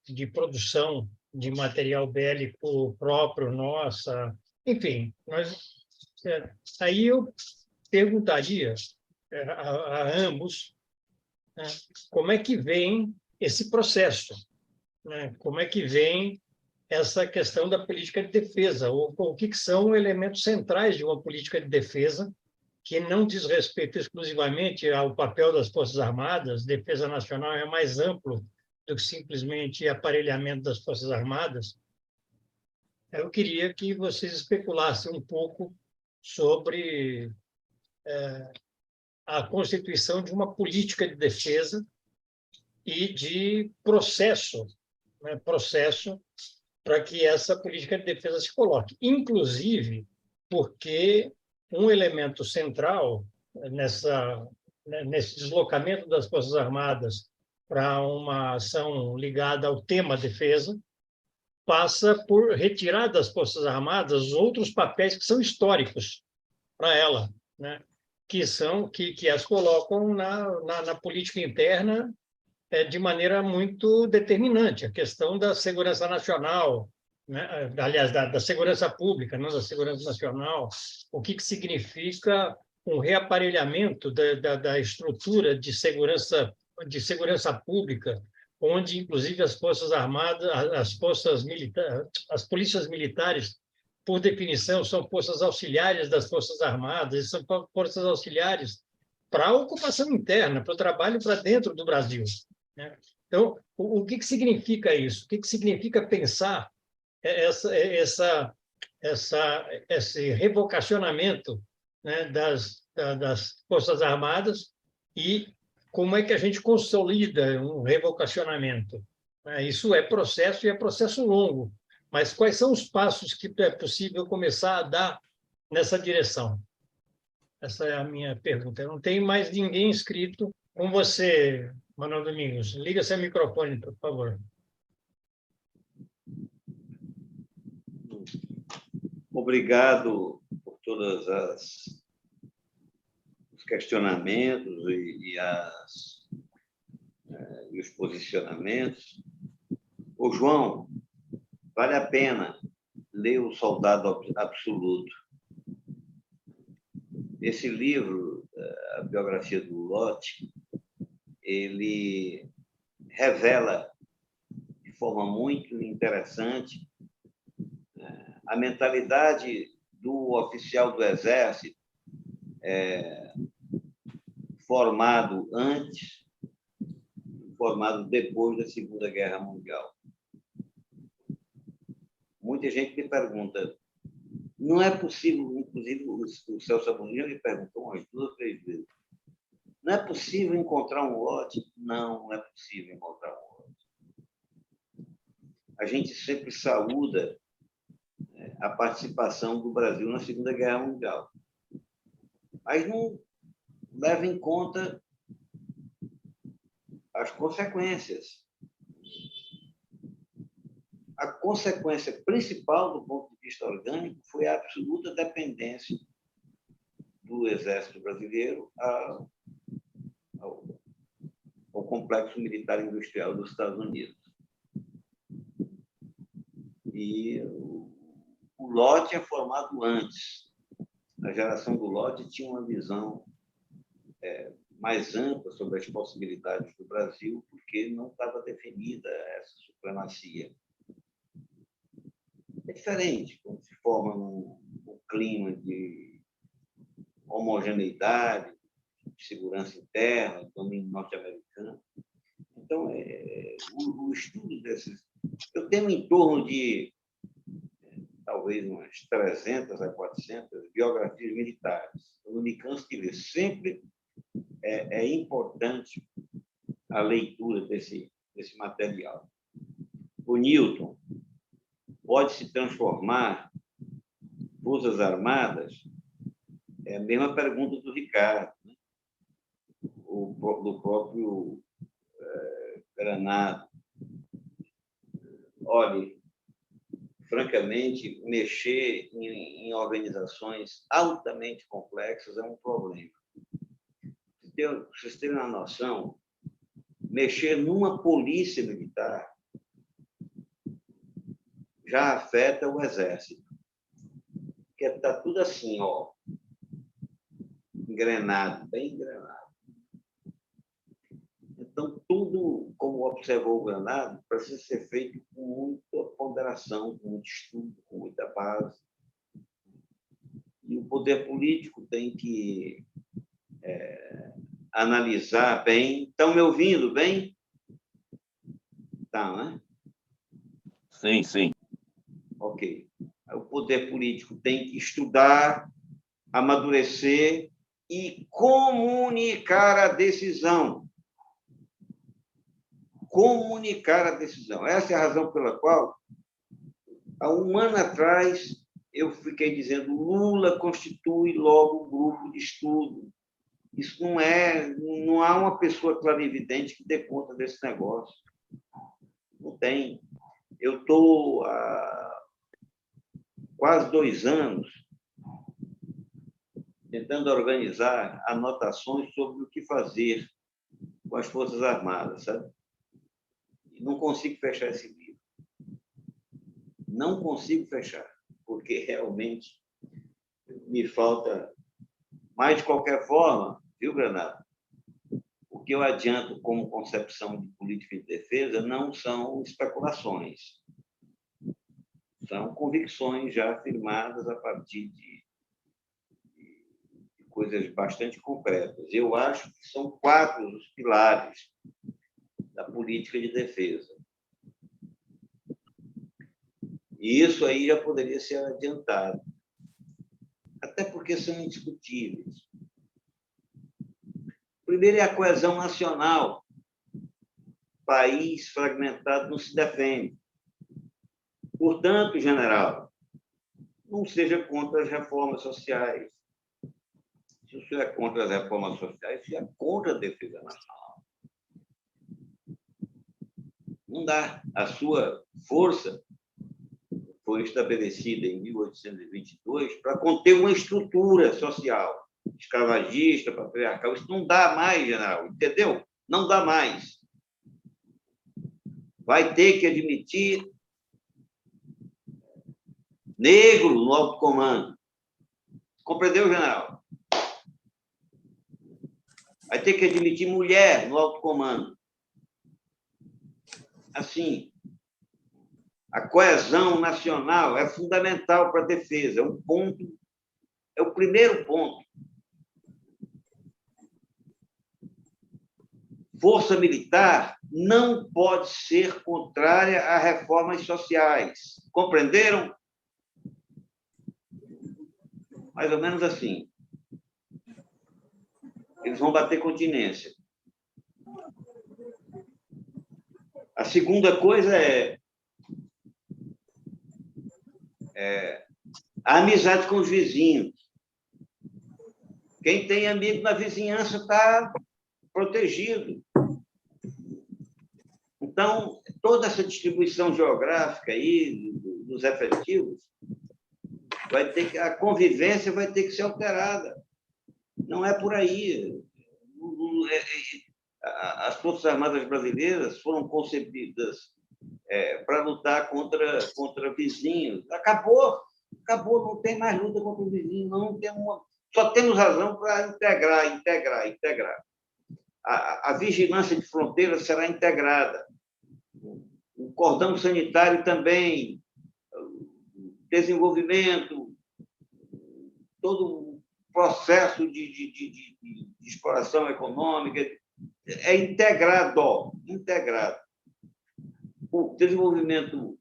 de produção de material bélico próprio nossa. Enfim, aí eu perguntaria a ambos, né, como é que vem esse processo, né? Como é que vem essa questão da política de defesa, ou o que são elementos centrais de uma política de defesa que não diz respeito exclusivamente ao papel das Forças Armadas. Defesa nacional é mais amplo do que simplesmente aparelhamento das Forças Armadas. Eu queria que vocês especulassem um pouco sobre a constituição de uma política de defesa e de processo, né? Processo para que essa política de defesa se coloque. Inclusive, porque um elemento central nesse deslocamento das Forças Armadas para uma ação ligada ao tema defesa passa por retirar das Forças Armadas outros papéis que são históricos para ela, né? Que as colocam na política interna de maneira muito determinante. A questão da segurança nacional, né? Aliás, da segurança pública, não da segurança nacional, o que significa um reaparelhamento da estrutura de segurança pública, onde, inclusive, as Forças Armadas, as polícias militares, por definição, são forças auxiliares das Forças Armadas, e são forças auxiliares para a ocupação interna, para o trabalho para dentro do Brasil, né? Então, o que significa isso? O que significa pensar esse revocacionamento, né, das Forças Armadas, e como é que a gente consolida um revocacionamento? Isso é processo, e é processo longo, mas quais são os passos que é possível começar a dar nessa direção? Essa é a minha pergunta. Eu não tenho mais ninguém inscrito. Com você, Manuel Domingos. Liga seu microfone, por favor. Obrigado por todos os questionamentos e os posicionamentos. Ô, João, vale a pena ler O Soldado Absoluto. Esse livro, a biografia do Lott, ele revela de forma muito interessante a mentalidade do oficial do Exército formado antes, formado depois da Segunda Guerra Mundial. Muita gente me pergunta, não é possível, inclusive o Celso Amorim me perguntou umas 2 ou 3 vezes, não é possível encontrar um lote? Não é possível encontrar um lote. A gente sempre saúda a participação do Brasil na Segunda Guerra Mundial, mas não leva em conta as consequências. A consequência principal, do ponto de vista orgânico, foi a absoluta dependência do Exército Brasileiro ao complexo militar industrial dos Estados Unidos. E o Lott é formado antes. A geração do Lott tinha uma visão mais ampla sobre as possibilidades do Brasil, porque não estava definida essa supremacia. É diferente quando se forma um clima de homogeneidade, de segurança interna, de domínio norte-americano. Então, o estudo desses... Eu tenho em torno de talvez umas 300 a 400 biografias militares. Eu não me canso de ler. Sempre é importante a leitura desse material. O Newton, pode se transformar Forças Armadas? É a mesma pergunta do Ricardo, né? Do próprio Granado. Olhe, francamente, mexer em organizações altamente complexas é um problema. Para vocês terem uma noção, mexer numa polícia militar já afeta o Exército, porque está tudo assim, ó, engrenado, bem engrenado. Então, tudo, como observou o Granado, precisa ser feito com muita ponderação, com muito estudo, com muita base. E o poder político tem que analisar bem. Estão me ouvindo bem? Tá, né? Sim, sim. Ok. O poder político tem que estudar, amadurecer e comunicar a decisão. Comunicar a decisão. Essa é a razão pela qual, há um ano atrás, eu fiquei dizendo Lula constitui logo um grupo de estudo. Isso não há uma pessoa clarividente que dê conta desse negócio. Não tem. Eu estou há quase 2 anos tentando organizar anotações sobre o que fazer com as Forças Armadas, sabe? E não consigo fechar esse livro. Não consigo fechar, porque realmente me falta. Mas, de qualquer forma, viu, Granado? O que eu adianto como concepção de política de defesa não são especulações. São convicções já afirmadas a partir de coisas bastante concretas. Eu acho que são 4 os pilares da política de defesa. E isso aí já poderia ser adiantado, até porque são indiscutíveis. Primeiro é a coesão nacional. País fragmentado não se defende. Portanto, general, não seja contra as reformas sociais. Se o senhor é contra as reformas sociais, você é contra a defesa nacional. Não dá. A sua força foi estabelecida em 1822 para conter uma estrutura social escravagista, patriarcal. Isso não dá mais, general, entendeu? Não dá mais. Vai ter que admitir negro no alto comando. Compreendeu, general? Vai ter que admitir mulher no alto comando. Assim, a coesão nacional é fundamental para a defesa. É o primeiro ponto. Força militar não pode ser contrária a reformas sociais. Compreenderam? Mais ou menos assim. Eles vão bater continência. A segunda coisa é a amizade com os vizinhos. Quem tem amigo na vizinhança está protegido. Então, toda essa distribuição geográfica aí dos efetivos a convivência vai ter que ser alterada. Não é por aí. As Forças Armadas brasileiras foram concebidas para lutar contra vizinhos. Acabou, não tem mais luta contra o vizinho, não tem só temos razão para integrar. A vigilância de fronteiras será integrada. O cordão sanitário também, desenvolvimento, todo o processo de exploração econômica é integrado. O desenvolvimento,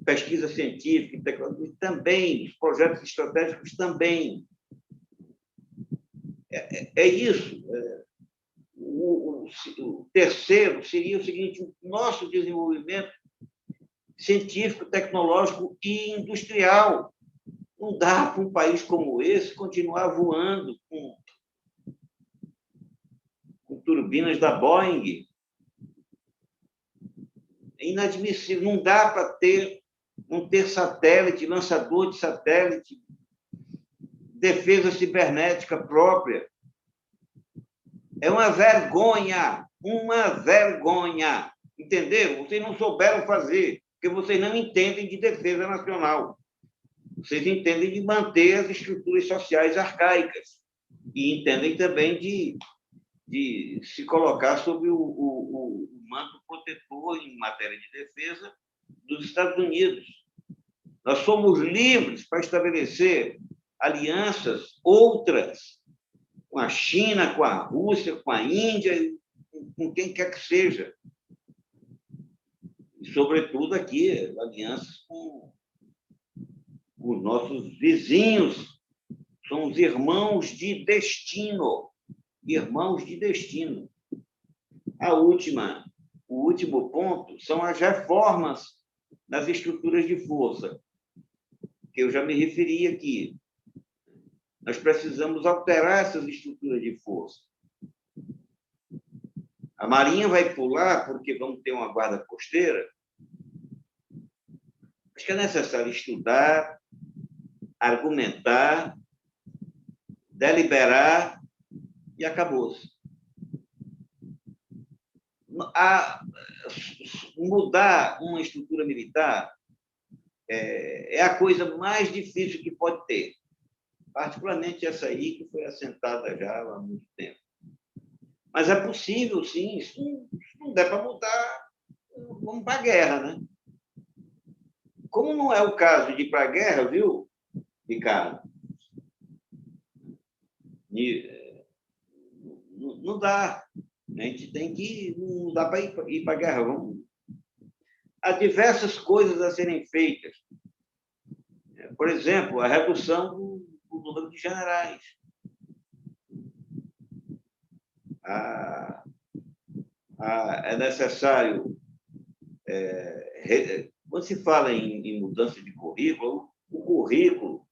pesquisa científica, tecnologia também, os projetos estratégicos também. É isso. O terceiro seria o seguinte: o nosso desenvolvimento científico, tecnológico e industrial. Não dá para um país como esse continuar voando com turbinas da Boeing. É inadmissível. Não dá para não ter satélite, lançador de satélite, defesa cibernética própria. É uma vergonha, entendeu? Vocês não souberam fazer, porque vocês não entendem de defesa nacional. Vocês entendem de manter as estruturas sociais arcaicas e entendem também de se colocar sob o manto protetor em matéria de defesa dos Estados Unidos. Nós somos livres para estabelecer alianças outras com a China, com a Rússia, com a Índia, com quem quer que seja. E, sobretudo, aqui, alianças com os nossos vizinhos. São os irmãos de destino. Irmãos de destino. O último ponto são as reformas nas estruturas de força, que eu já me referi aqui. Nós precisamos alterar essas estruturas de força. A Marinha vai pular porque vamos ter uma guarda costeira. Acho que é necessário estudar, argumentar, deliberar e acabou-se. Mudar uma estrutura militar é a coisa mais difícil que pode ter. Particularmente essa aí, que foi assentada já há muito tempo. Mas é possível, sim. Se não der para mudar, vamos para a guerra, né? Como não é o caso de ir para a guerra, viu, Ricardo? Não dá. A gente tem que... Não dá para ir para a guerra. Há diversas coisas a serem feitas. Por exemplo, a redução do número de generais. É necessário... Quando se fala em mudança de currículo, o currículo,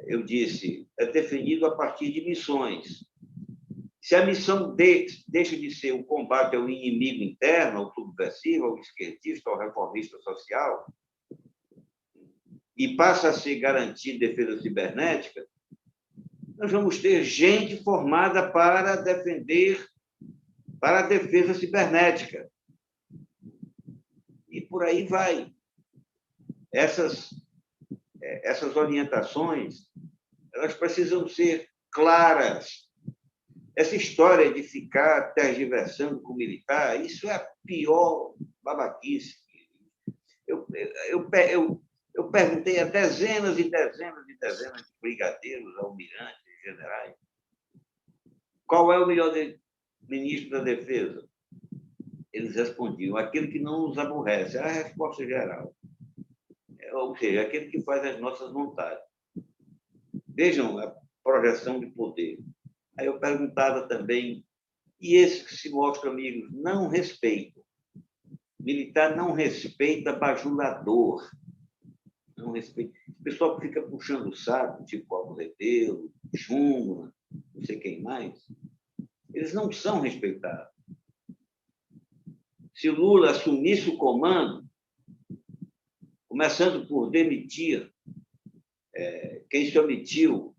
eu disse, é definido a partir de missões. Se a missão deixa de ser o combate ao inimigo interno, ao subversivo, ao esquerdista, ao reformista social, e passa a ser garantir defesa cibernética, nós vamos ter gente formada para defender, para a defesa cibernética. E por aí vai. Essas orientações, elas precisam ser claras. Essa história de ficar tergiversando com o militar, isso é a pior babaquice. Eu perguntei a dezenas e dezenas e dezenas de brigadeiros, almirantes, generais, qual é o melhor ministro da Defesa? Eles respondiam, aquele que não nos aborrece. É a resposta geral. Ou seja, aquele que faz as nossas vontades. Vejam a projeção de poder. Aí eu perguntava também, e esses que se mostram amigos não respeitam? Militar não respeita bajulador. Não respeita. O pessoal que fica puxando o saco, tipo Alvo Rebelo, Jungmann, não sei quem mais, eles não são respeitados. Se o Lula assumisse o comando, começando por demitir quem se omitiu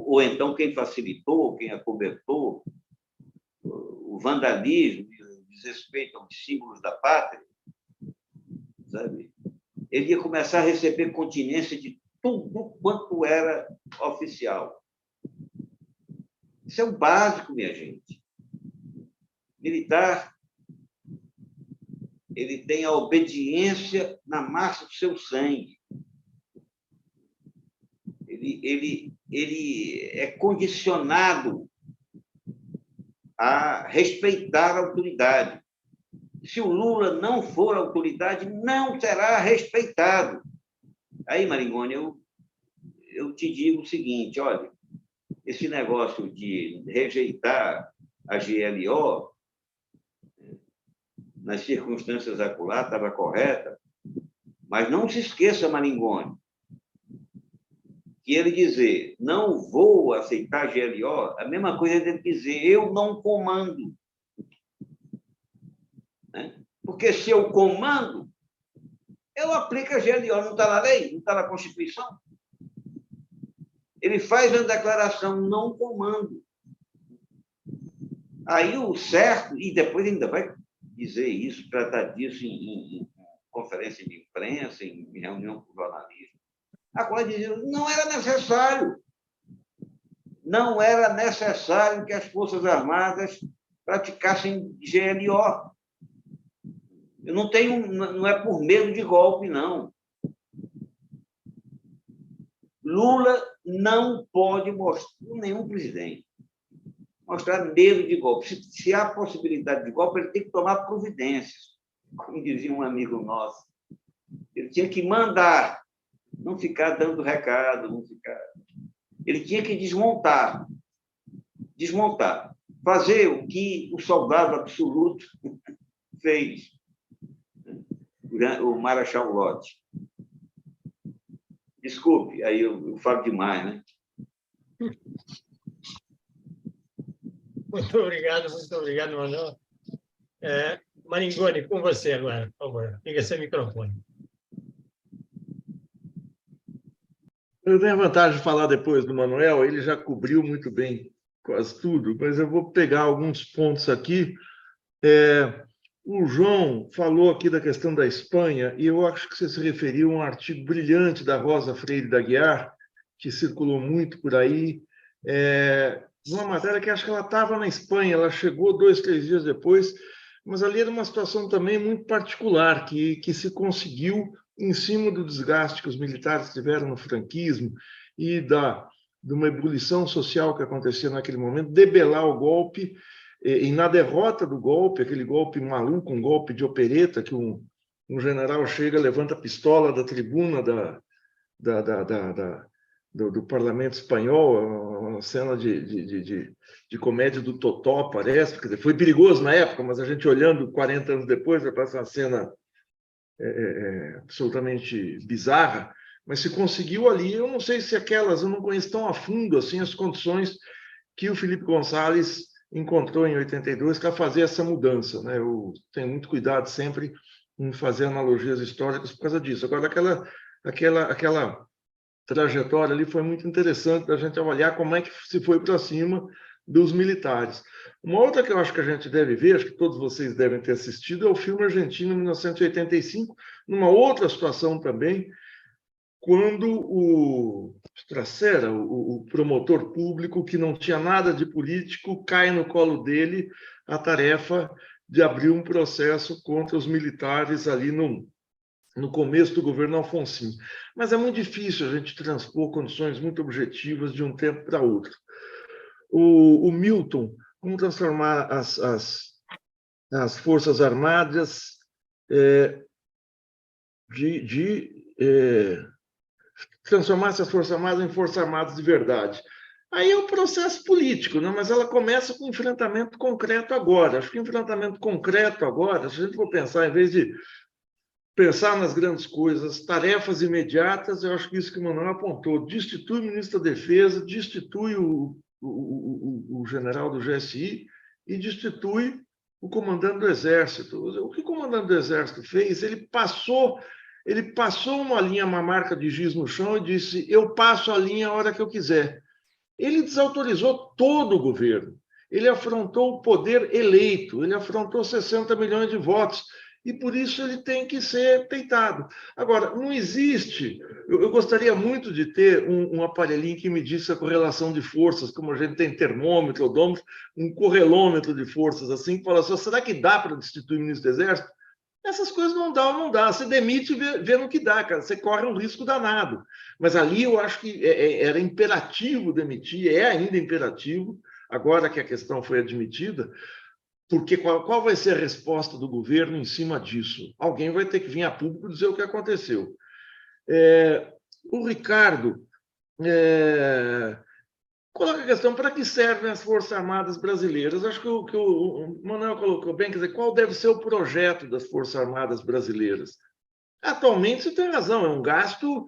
ou então quem facilitou, quem acobertou o vandalismo e o desrespeito aos símbolos da pátria, sabe? Ele ia começar a receber continência de tudo quanto era oficial. Isso é o básico, minha gente. Militar, ele tem a obediência na massa do seu sangue. Ele é condicionado a respeitar a autoridade. Se o Lula não for autoridade, não será respeitado. Aí, Maringoni, eu te digo o seguinte, olha, esse negócio de rejeitar a GLO nas circunstâncias acolá, estava correta, mas não se esqueça, Maringoni, que ele dizer não vou aceitar GLO, a mesma coisa dele dizer eu não comando. Né? Porque se eu comando, eu aplico a GLO, não está na lei, não está na Constituição. Ele faz uma declaração, não comando. Aí o certo, e depois ainda vai dizer isso, tratar disso em conferência de imprensa, em reunião com jornalistas. Agora dizia, não era necessário. Não era necessário que as Forças Armadas praticassem GLO. Eu não tenho, não é por medo de golpe, não. Lula não pode mostrar, nenhum presidente, mostrar medo de golpe. Se há possibilidade de golpe, ele tem que tomar providências, como dizia um amigo nosso. Ele tinha que mandar, não ficar dando recado, não ficar. Ele tinha que desmontar, fazer o que o soldado absoluto fez, o Marechal Lott. Desculpe, aí eu falo demais, né? Muito obrigado, Manuel. Maringoni, com você agora, por favor. Liga seu microfone. Eu tenho a vantagem de falar depois do Manuel, ele já cobriu muito bem quase tudo, mas eu vou pegar alguns pontos aqui. O João falou aqui da questão da Espanha, e eu acho que você se referiu a um artigo brilhante da Rosa Freire da Aguiar, que circulou muito por aí, uma matéria que acho que ela estava na Espanha, ela chegou 2, 3 dias depois, mas ali era uma situação também muito particular, que se conseguiu, em cima do desgaste que os militares tiveram no franquismo e de uma ebulição social que acontecia naquele momento, debelar o golpe. E na derrota do golpe, aquele golpe maluco, um golpe de opereta, que um general chega, levanta a pistola da tribuna do parlamento espanhol, uma cena de comédia do Totó, parece, porque foi perigoso na época, mas a gente olhando 40 anos depois, vai passar uma cena absolutamente bizarra, mas se conseguiu ali, eu não sei se eu não conheço tão a fundo assim as condições que o Felipe González encontrou em 82 para fazer essa mudança, né? Eu tenho muito cuidado sempre em fazer analogias históricas por causa disso. Agora, aquela trajetória ali foi muito interessante da gente avaliar como é que se foi para cima dos militares. Uma outra que eu acho que a gente deve ver, acho que todos vocês devem ter assistido, é o filme argentino 1985, numa outra situação também, quando o Stracera, o promotor público, que não tinha nada de político, cai no colo dele a tarefa de abrir um processo contra os militares ali no começo do governo Alfonsín. Mas é muito difícil a gente transpor condições muito objetivas de um tempo para outro. O Milton, como transformar as Forças Armadas transformar-se as Forças Armadas em Forças Armadas de verdade. Aí é um processo político, né? Mas ela começa com um enfrentamento concreto agora. Acho que o enfrentamento concreto agora, se a gente for pensar, em vez de pensar nas grandes coisas, tarefas imediatas, eu acho que isso que o Manuel apontou, destitui o ministro da Defesa, destitui o general do GSI e destitui o comandante do Exército. O que o comandante do Exército fez? Ele passou uma marca de giz no chão e disse, eu passo a linha a hora que eu quiser. Ele desautorizou todo o governo. Ele afrontou o poder eleito, ele afrontou 60 milhões de votos, e por isso ele tem que ser peitado. Agora, não existe... Eu gostaria muito de ter um aparelhinho que medisse a correlação de forças, como a gente tem termômetro, odômetro, um correlômetro de forças, assim, que fala só, será que dá para destituir o ministro do Exército? Essas coisas não dá ou não dá. Você demite vendo o que dá, cara. Você corre um risco danado. Mas ali eu acho que era imperativo demitir, é ainda imperativo, agora que a questão foi admitida, porque qual vai ser a resposta do governo em cima disso? Alguém vai ter que vir a público dizer o que aconteceu. O Ricardo coloca a questão: para que servem as Forças Armadas brasileiras? Acho que o Manuel colocou bem, quer dizer, qual deve ser o projeto das Forças Armadas brasileiras? Atualmente, você tem razão, é um gasto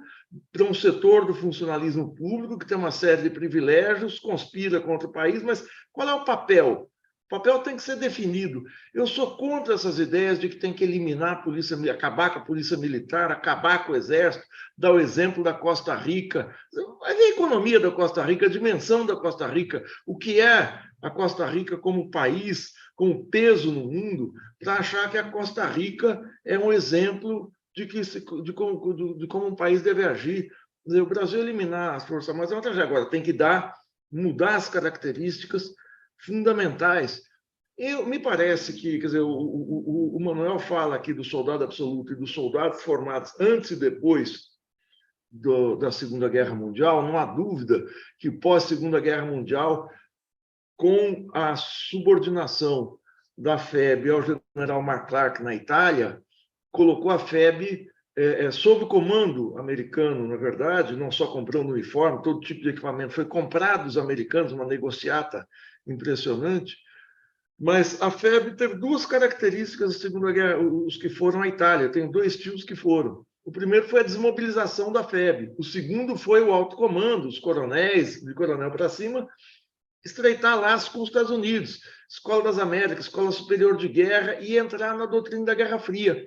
para um setor do funcionalismo público que tem uma série de privilégios, conspira contra o país, mas qual é o papel? O papel tem que ser definido. Eu sou contra essas ideias de que tem que eliminar a polícia, acabar com a polícia militar, acabar com o exército, dar o exemplo da Costa Rica. Vai ver a economia da Costa Rica, a dimensão da Costa Rica, o que é a Costa Rica como país, com peso no mundo, para achar que a Costa Rica é um exemplo de como um país deve agir. O Brasil eliminar as Forças Armadas é uma tragédia. Agora, tem que mudar as características fundamentais. Me parece que, quer dizer, o Manuel fala aqui do soldado absoluto e dos soldados formados antes e depois da Segunda Guerra Mundial. Não há dúvida que pós-Segunda Guerra Mundial, com a subordinação da FEB ao general McClark na Itália, colocou a FEB sob comando americano, na verdade, não só comprando uniforme, todo tipo de equipamento foi comprado dos americanos, uma negociata impressionante. Mas a FEB teve duas características da Segunda Guerra, os que foram à Itália. Tem dois tios que foram. O primeiro foi a desmobilização da FEB. O segundo foi o alto comando, os coronéis, de coronel para cima, estreitar laços com os Estados Unidos, Escola das Américas, Escola Superior de Guerra, e entrar na doutrina da Guerra Fria.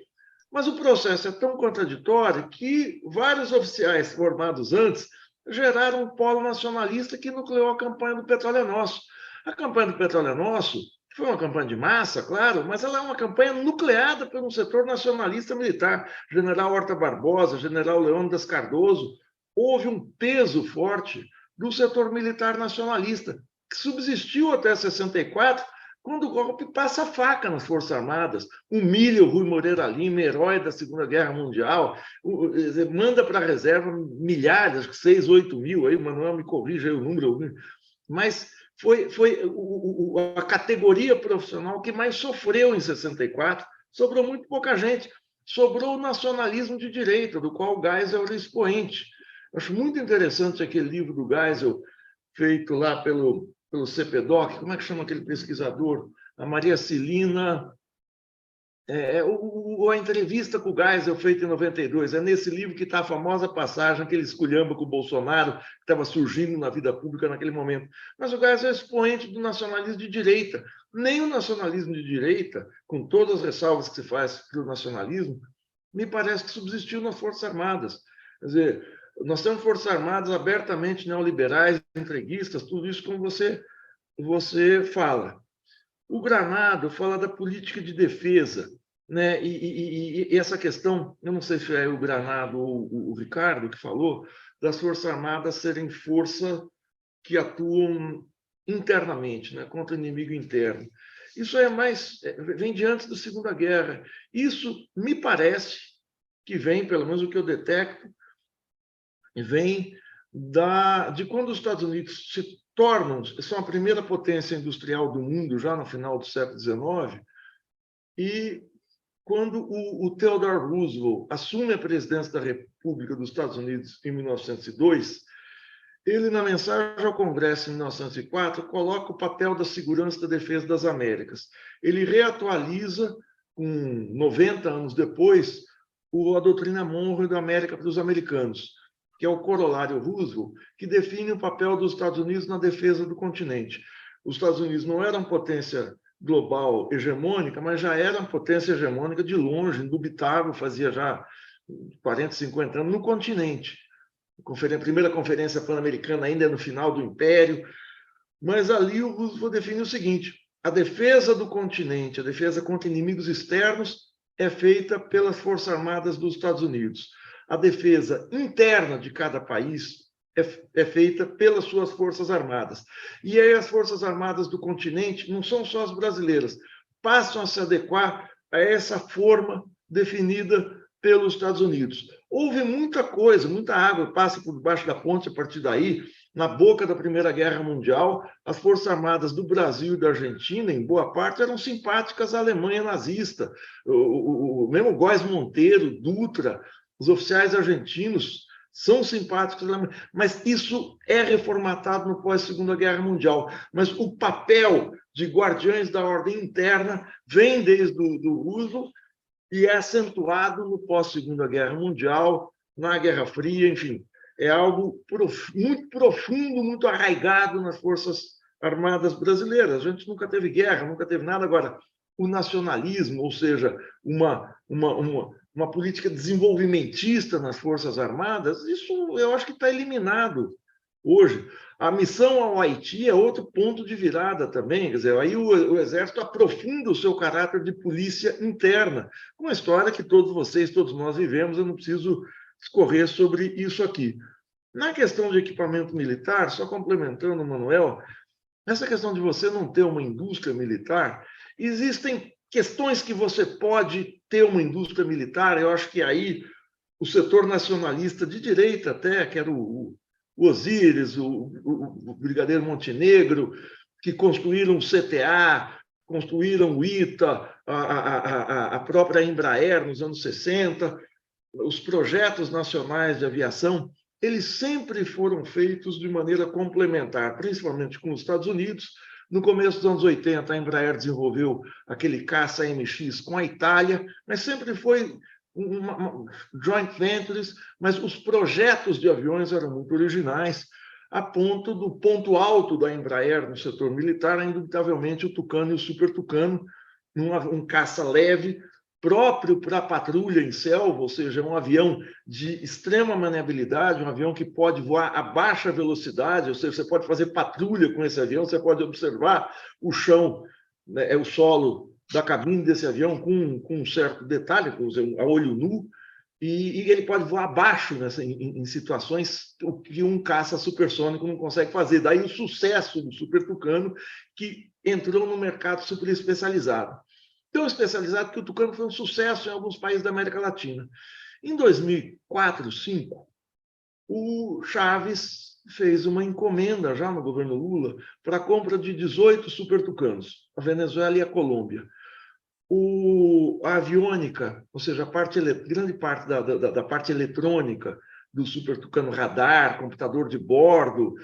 Mas o processo é tão contraditório que vários oficiais formados antes geraram um polo nacionalista que nucleou a campanha do Petróleo é Nosso. A campanha do Petróleo é Nosso foi uma campanha de massa, claro, mas ela é uma campanha nucleada por um setor nacionalista militar. General Horta Barbosa, General Leônidas Cardoso. Houve um peso forte do setor militar nacionalista, que subsistiu até 64, quando o golpe passa a faca nas Forças Armadas, humilha o Rui Moreira Lima, herói da Segunda Guerra Mundial, manda para a reserva milhares, acho que 6, 8 mil, aí o Manuel me corrige aí o número, mas foi a categoria profissional que mais sofreu em 64, sobrou muito pouca gente, sobrou o nacionalismo de direita, do qual o Geisel era expoente. Acho muito interessante aquele livro do Geisel, feito lá pelo CPDOC, como é que chama aquele pesquisador? A Maria Celina, a entrevista com o Geisel feita em 92. É nesse livro que está a famosa passagem que ele esculhamba com o Bolsonaro, que estava surgindo na vida pública naquele momento. Mas o Geisel é expoente do nacionalismo de direita. Nem o nacionalismo de direita, com todas as ressalvas que se faz para o nacionalismo, me parece que subsistiu nas Forças Armadas. Quer dizer, nós temos Forças Armadas abertamente neoliberais, entreguistas, tudo isso como você fala. O Granado fala da política de defesa, né? E essa questão, eu não sei se é o Granado ou o Ricardo que falou, das Forças Armadas serem força que atuam internamente, né? Contra o inimigo interno. Isso vem de antes da Segunda Guerra. Isso me parece que vem, pelo menos o que eu detecto, vem de quando os Estados Unidos são a primeira potência industrial do mundo, já no final do século XIX, e quando o Theodore Roosevelt assume a presidência da República dos Estados Unidos em 1902, ele, na mensagem ao Congresso em 1904, coloca o papel da segurança e da defesa das Américas. Ele reatualiza, com 90 anos depois, a doutrina Monroe da América para os americanos, que é o corolário Roosevelt, que define o papel dos Estados Unidos na defesa do continente. Os Estados Unidos não eram potência global hegemônica, mas já eram potência hegemônica de longe, indubitável, fazia já 40, 50 anos no continente. A primeira conferência pan-americana ainda é no final do Império, mas ali o Roosevelt define o seguinte: a defesa do continente, a defesa contra inimigos externos é feita pelas Forças Armadas dos Estados Unidos. A defesa interna de cada país é feita pelas suas Forças Armadas. E aí as Forças Armadas do continente não são só as brasileiras, passam a se adequar a essa forma definida pelos Estados Unidos. Houve muita coisa, muita água passa por debaixo da ponte a partir daí. Na boca da Primeira Guerra Mundial, as Forças Armadas do Brasil e da Argentina, em boa parte, eram simpáticas à Alemanha nazista. Mesmo Góes Monteiro, Dutra, os oficiais argentinos são simpáticos, mas isso é reformatado no pós-Segunda Guerra Mundial. Mas o papel de guardiões da ordem interna vem desde o Roosevelt e é acentuado no pós-Segunda Guerra Mundial, na Guerra Fria, enfim. É algo muito profundo, muito arraigado nas Forças Armadas brasileiras. A gente nunca teve guerra, nunca teve nada. Agora, o nacionalismo, ou seja, uma política desenvolvimentista nas Forças Armadas, isso eu acho que está eliminado hoje. A missão ao Haiti é outro ponto de virada também, quer dizer, aí o Exército aprofunda o seu caráter de polícia interna, uma história que todos vocês, todos nós vivemos, eu não preciso discorrer sobre isso aqui. Na questão de equipamento militar, só complementando, Manuel, essa questão de você não ter uma indústria militar, existem questões que você pode ter uma indústria militar, eu acho que aí o setor nacionalista de direita até, que era o Osíris, o Brigadeiro Montenegro, que construíram o CTA, construíram o ITA, a própria Embraer nos anos 60, os projetos nacionais de aviação, eles sempre foram feitos de maneira complementar, principalmente com os Estados Unidos. No começo dos anos 80, a Embraer desenvolveu aquele caça MX com a Itália, mas sempre foi joint ventures, mas os projetos de aviões eram muito originais, a ponto do ponto alto da Embraer no setor militar, indubitavelmente o Tucano e o Super Tucano, um caça leve, próprio para patrulha em selva, ou seja, um avião de extrema maniabilidade, um avião que pode voar a baixa velocidade, ou seja, você pode fazer patrulha com esse avião, você pode observar o chão, né, o solo da cabine desse avião com um certo detalhe, a olho nu, e ele pode voar abaixo em situações que um caça supersônico não consegue fazer. Daí o sucesso do Super Tucano, que entrou no mercado super especializado. Tão especializado que o Tucano foi um sucesso em alguns países da América Latina. Em 2004, 2005, o Chaves fez uma encomenda, já no governo Lula, para a compra de 18 Super Tucanos, a Venezuela e a Colômbia. A aviônica, ou seja, grande parte da parte eletrônica do Super Tucano, radar, computador de bordo,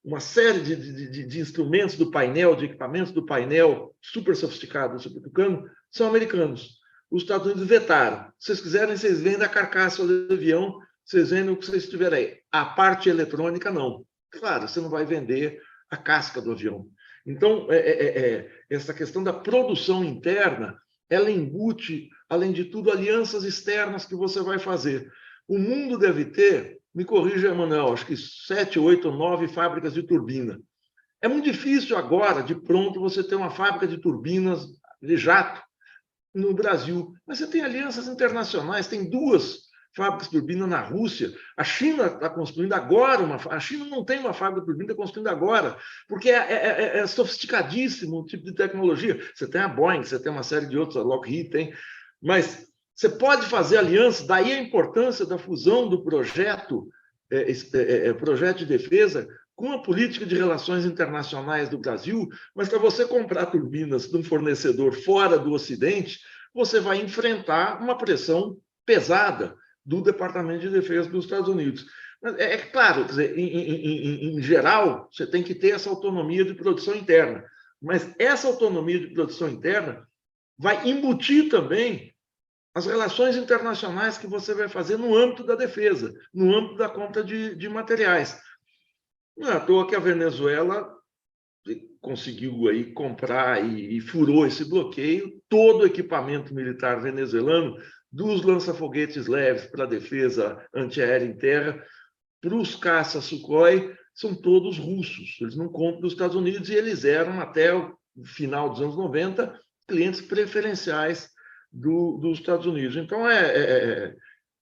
uma série de instrumentos do painel, de equipamentos do painel super sofisticado do Super Tucano, são americanos. Os Estados Unidos vetaram. Se vocês quiserem, vocês vendem a carcaça do avião, vocês vendem o que vocês tiverem aí. A parte eletrônica, não. Claro, você não vai vender a casca do avião. Então, essa questão da produção interna, ela embute, além de tudo, alianças externas que você vai fazer. O mundo deve ter, me corrija, Emanuel, acho que 7, 8 ou 9 fábricas de turbina. É muito difícil agora, de pronto, você ter uma fábrica de turbinas de jato no Brasil. Mas você tem alianças internacionais, tem 2 fábricas de turbina na Rússia. A China está construindo agora a China não tem uma fábrica de turbina, está construindo agora, porque é sofisticadíssimo o tipo de tecnologia. Você tem a Boeing, você tem uma série de outros, a Lockheed tem, mas você pode fazer aliança, daí a importância da fusão do projeto de defesa com a política de relações internacionais do Brasil, mas para você comprar turbinas de um fornecedor fora do Ocidente, você vai enfrentar uma pressão pesada do Departamento de Defesa dos Estados Unidos. É claro, quer dizer, em geral, você tem que ter essa autonomia de produção interna, mas essa autonomia de produção interna vai embutir também as relações internacionais que você vai fazer no âmbito da defesa, no âmbito da compra de materiais. Não é à toa que a Venezuela conseguiu aí comprar e furou esse bloqueio. Todo o equipamento militar venezuelano, dos lança-foguetes leves para a defesa antiaérea em terra, para os caças Sukhoi, são todos russos. Eles não compram dos Estados Unidos e eles eram, até o final dos anos 90, clientes preferenciais dos Estados Unidos. Então,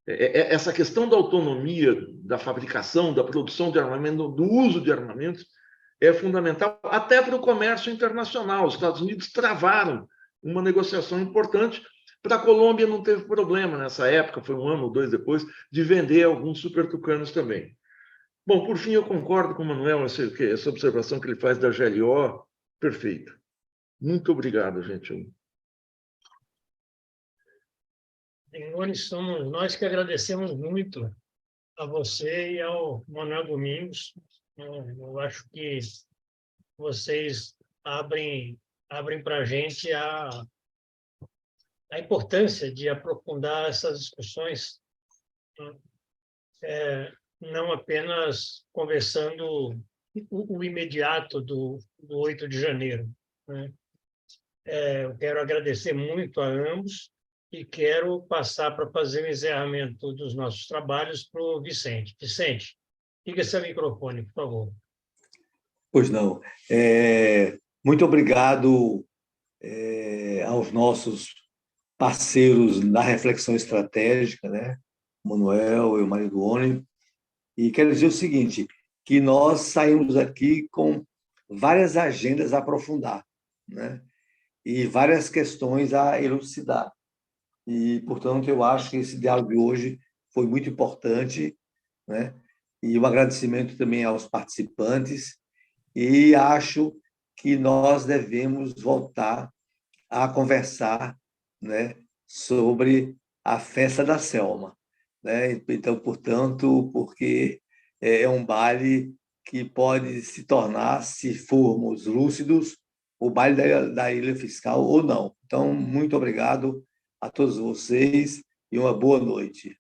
essa questão da autonomia da fabricação, da produção de armamento, do uso de armamentos, é fundamental até para o comércio internacional. Os Estados Unidos travaram uma negociação importante. Para a Colômbia não teve problema nessa época, foi 1 ano ou 2 depois, de vender alguns Super Tucanos também. Bom, por fim, eu concordo com o Manuel, essa observação que ele faz da GLO, perfeita. Muito obrigado, gente. Senhores, somos nós que agradecemos muito a você e ao Manuel Domingos. Eu acho que vocês abrem para a gente a importância de aprofundar essas discussões, não apenas conversando o imediato do 8 de janeiro, né? Eu quero agradecer muito a ambos e quero passar para fazer o encerramento dos nossos trabalhos para o Vicente. Vicente, liga seu microfone, por favor. Pois não. Muito obrigado aos nossos parceiros na reflexão estratégica, né? O Manuel e o Mário Duone. E quero dizer o seguinte, que nós saímos aqui com várias agendas a aprofundar, né? E várias questões a elucidar. E, portanto, eu acho que esse diálogo de hoje foi muito importante, né? E um agradecimento também aos participantes. E acho que nós devemos voltar a conversar, né, sobre a festa da Selma, né? Então, portanto, porque é um baile que pode se tornar, se formos lúcidos, o baile da Ilha Fiscal ou não. Então, muito obrigado a todos vocês e uma boa noite.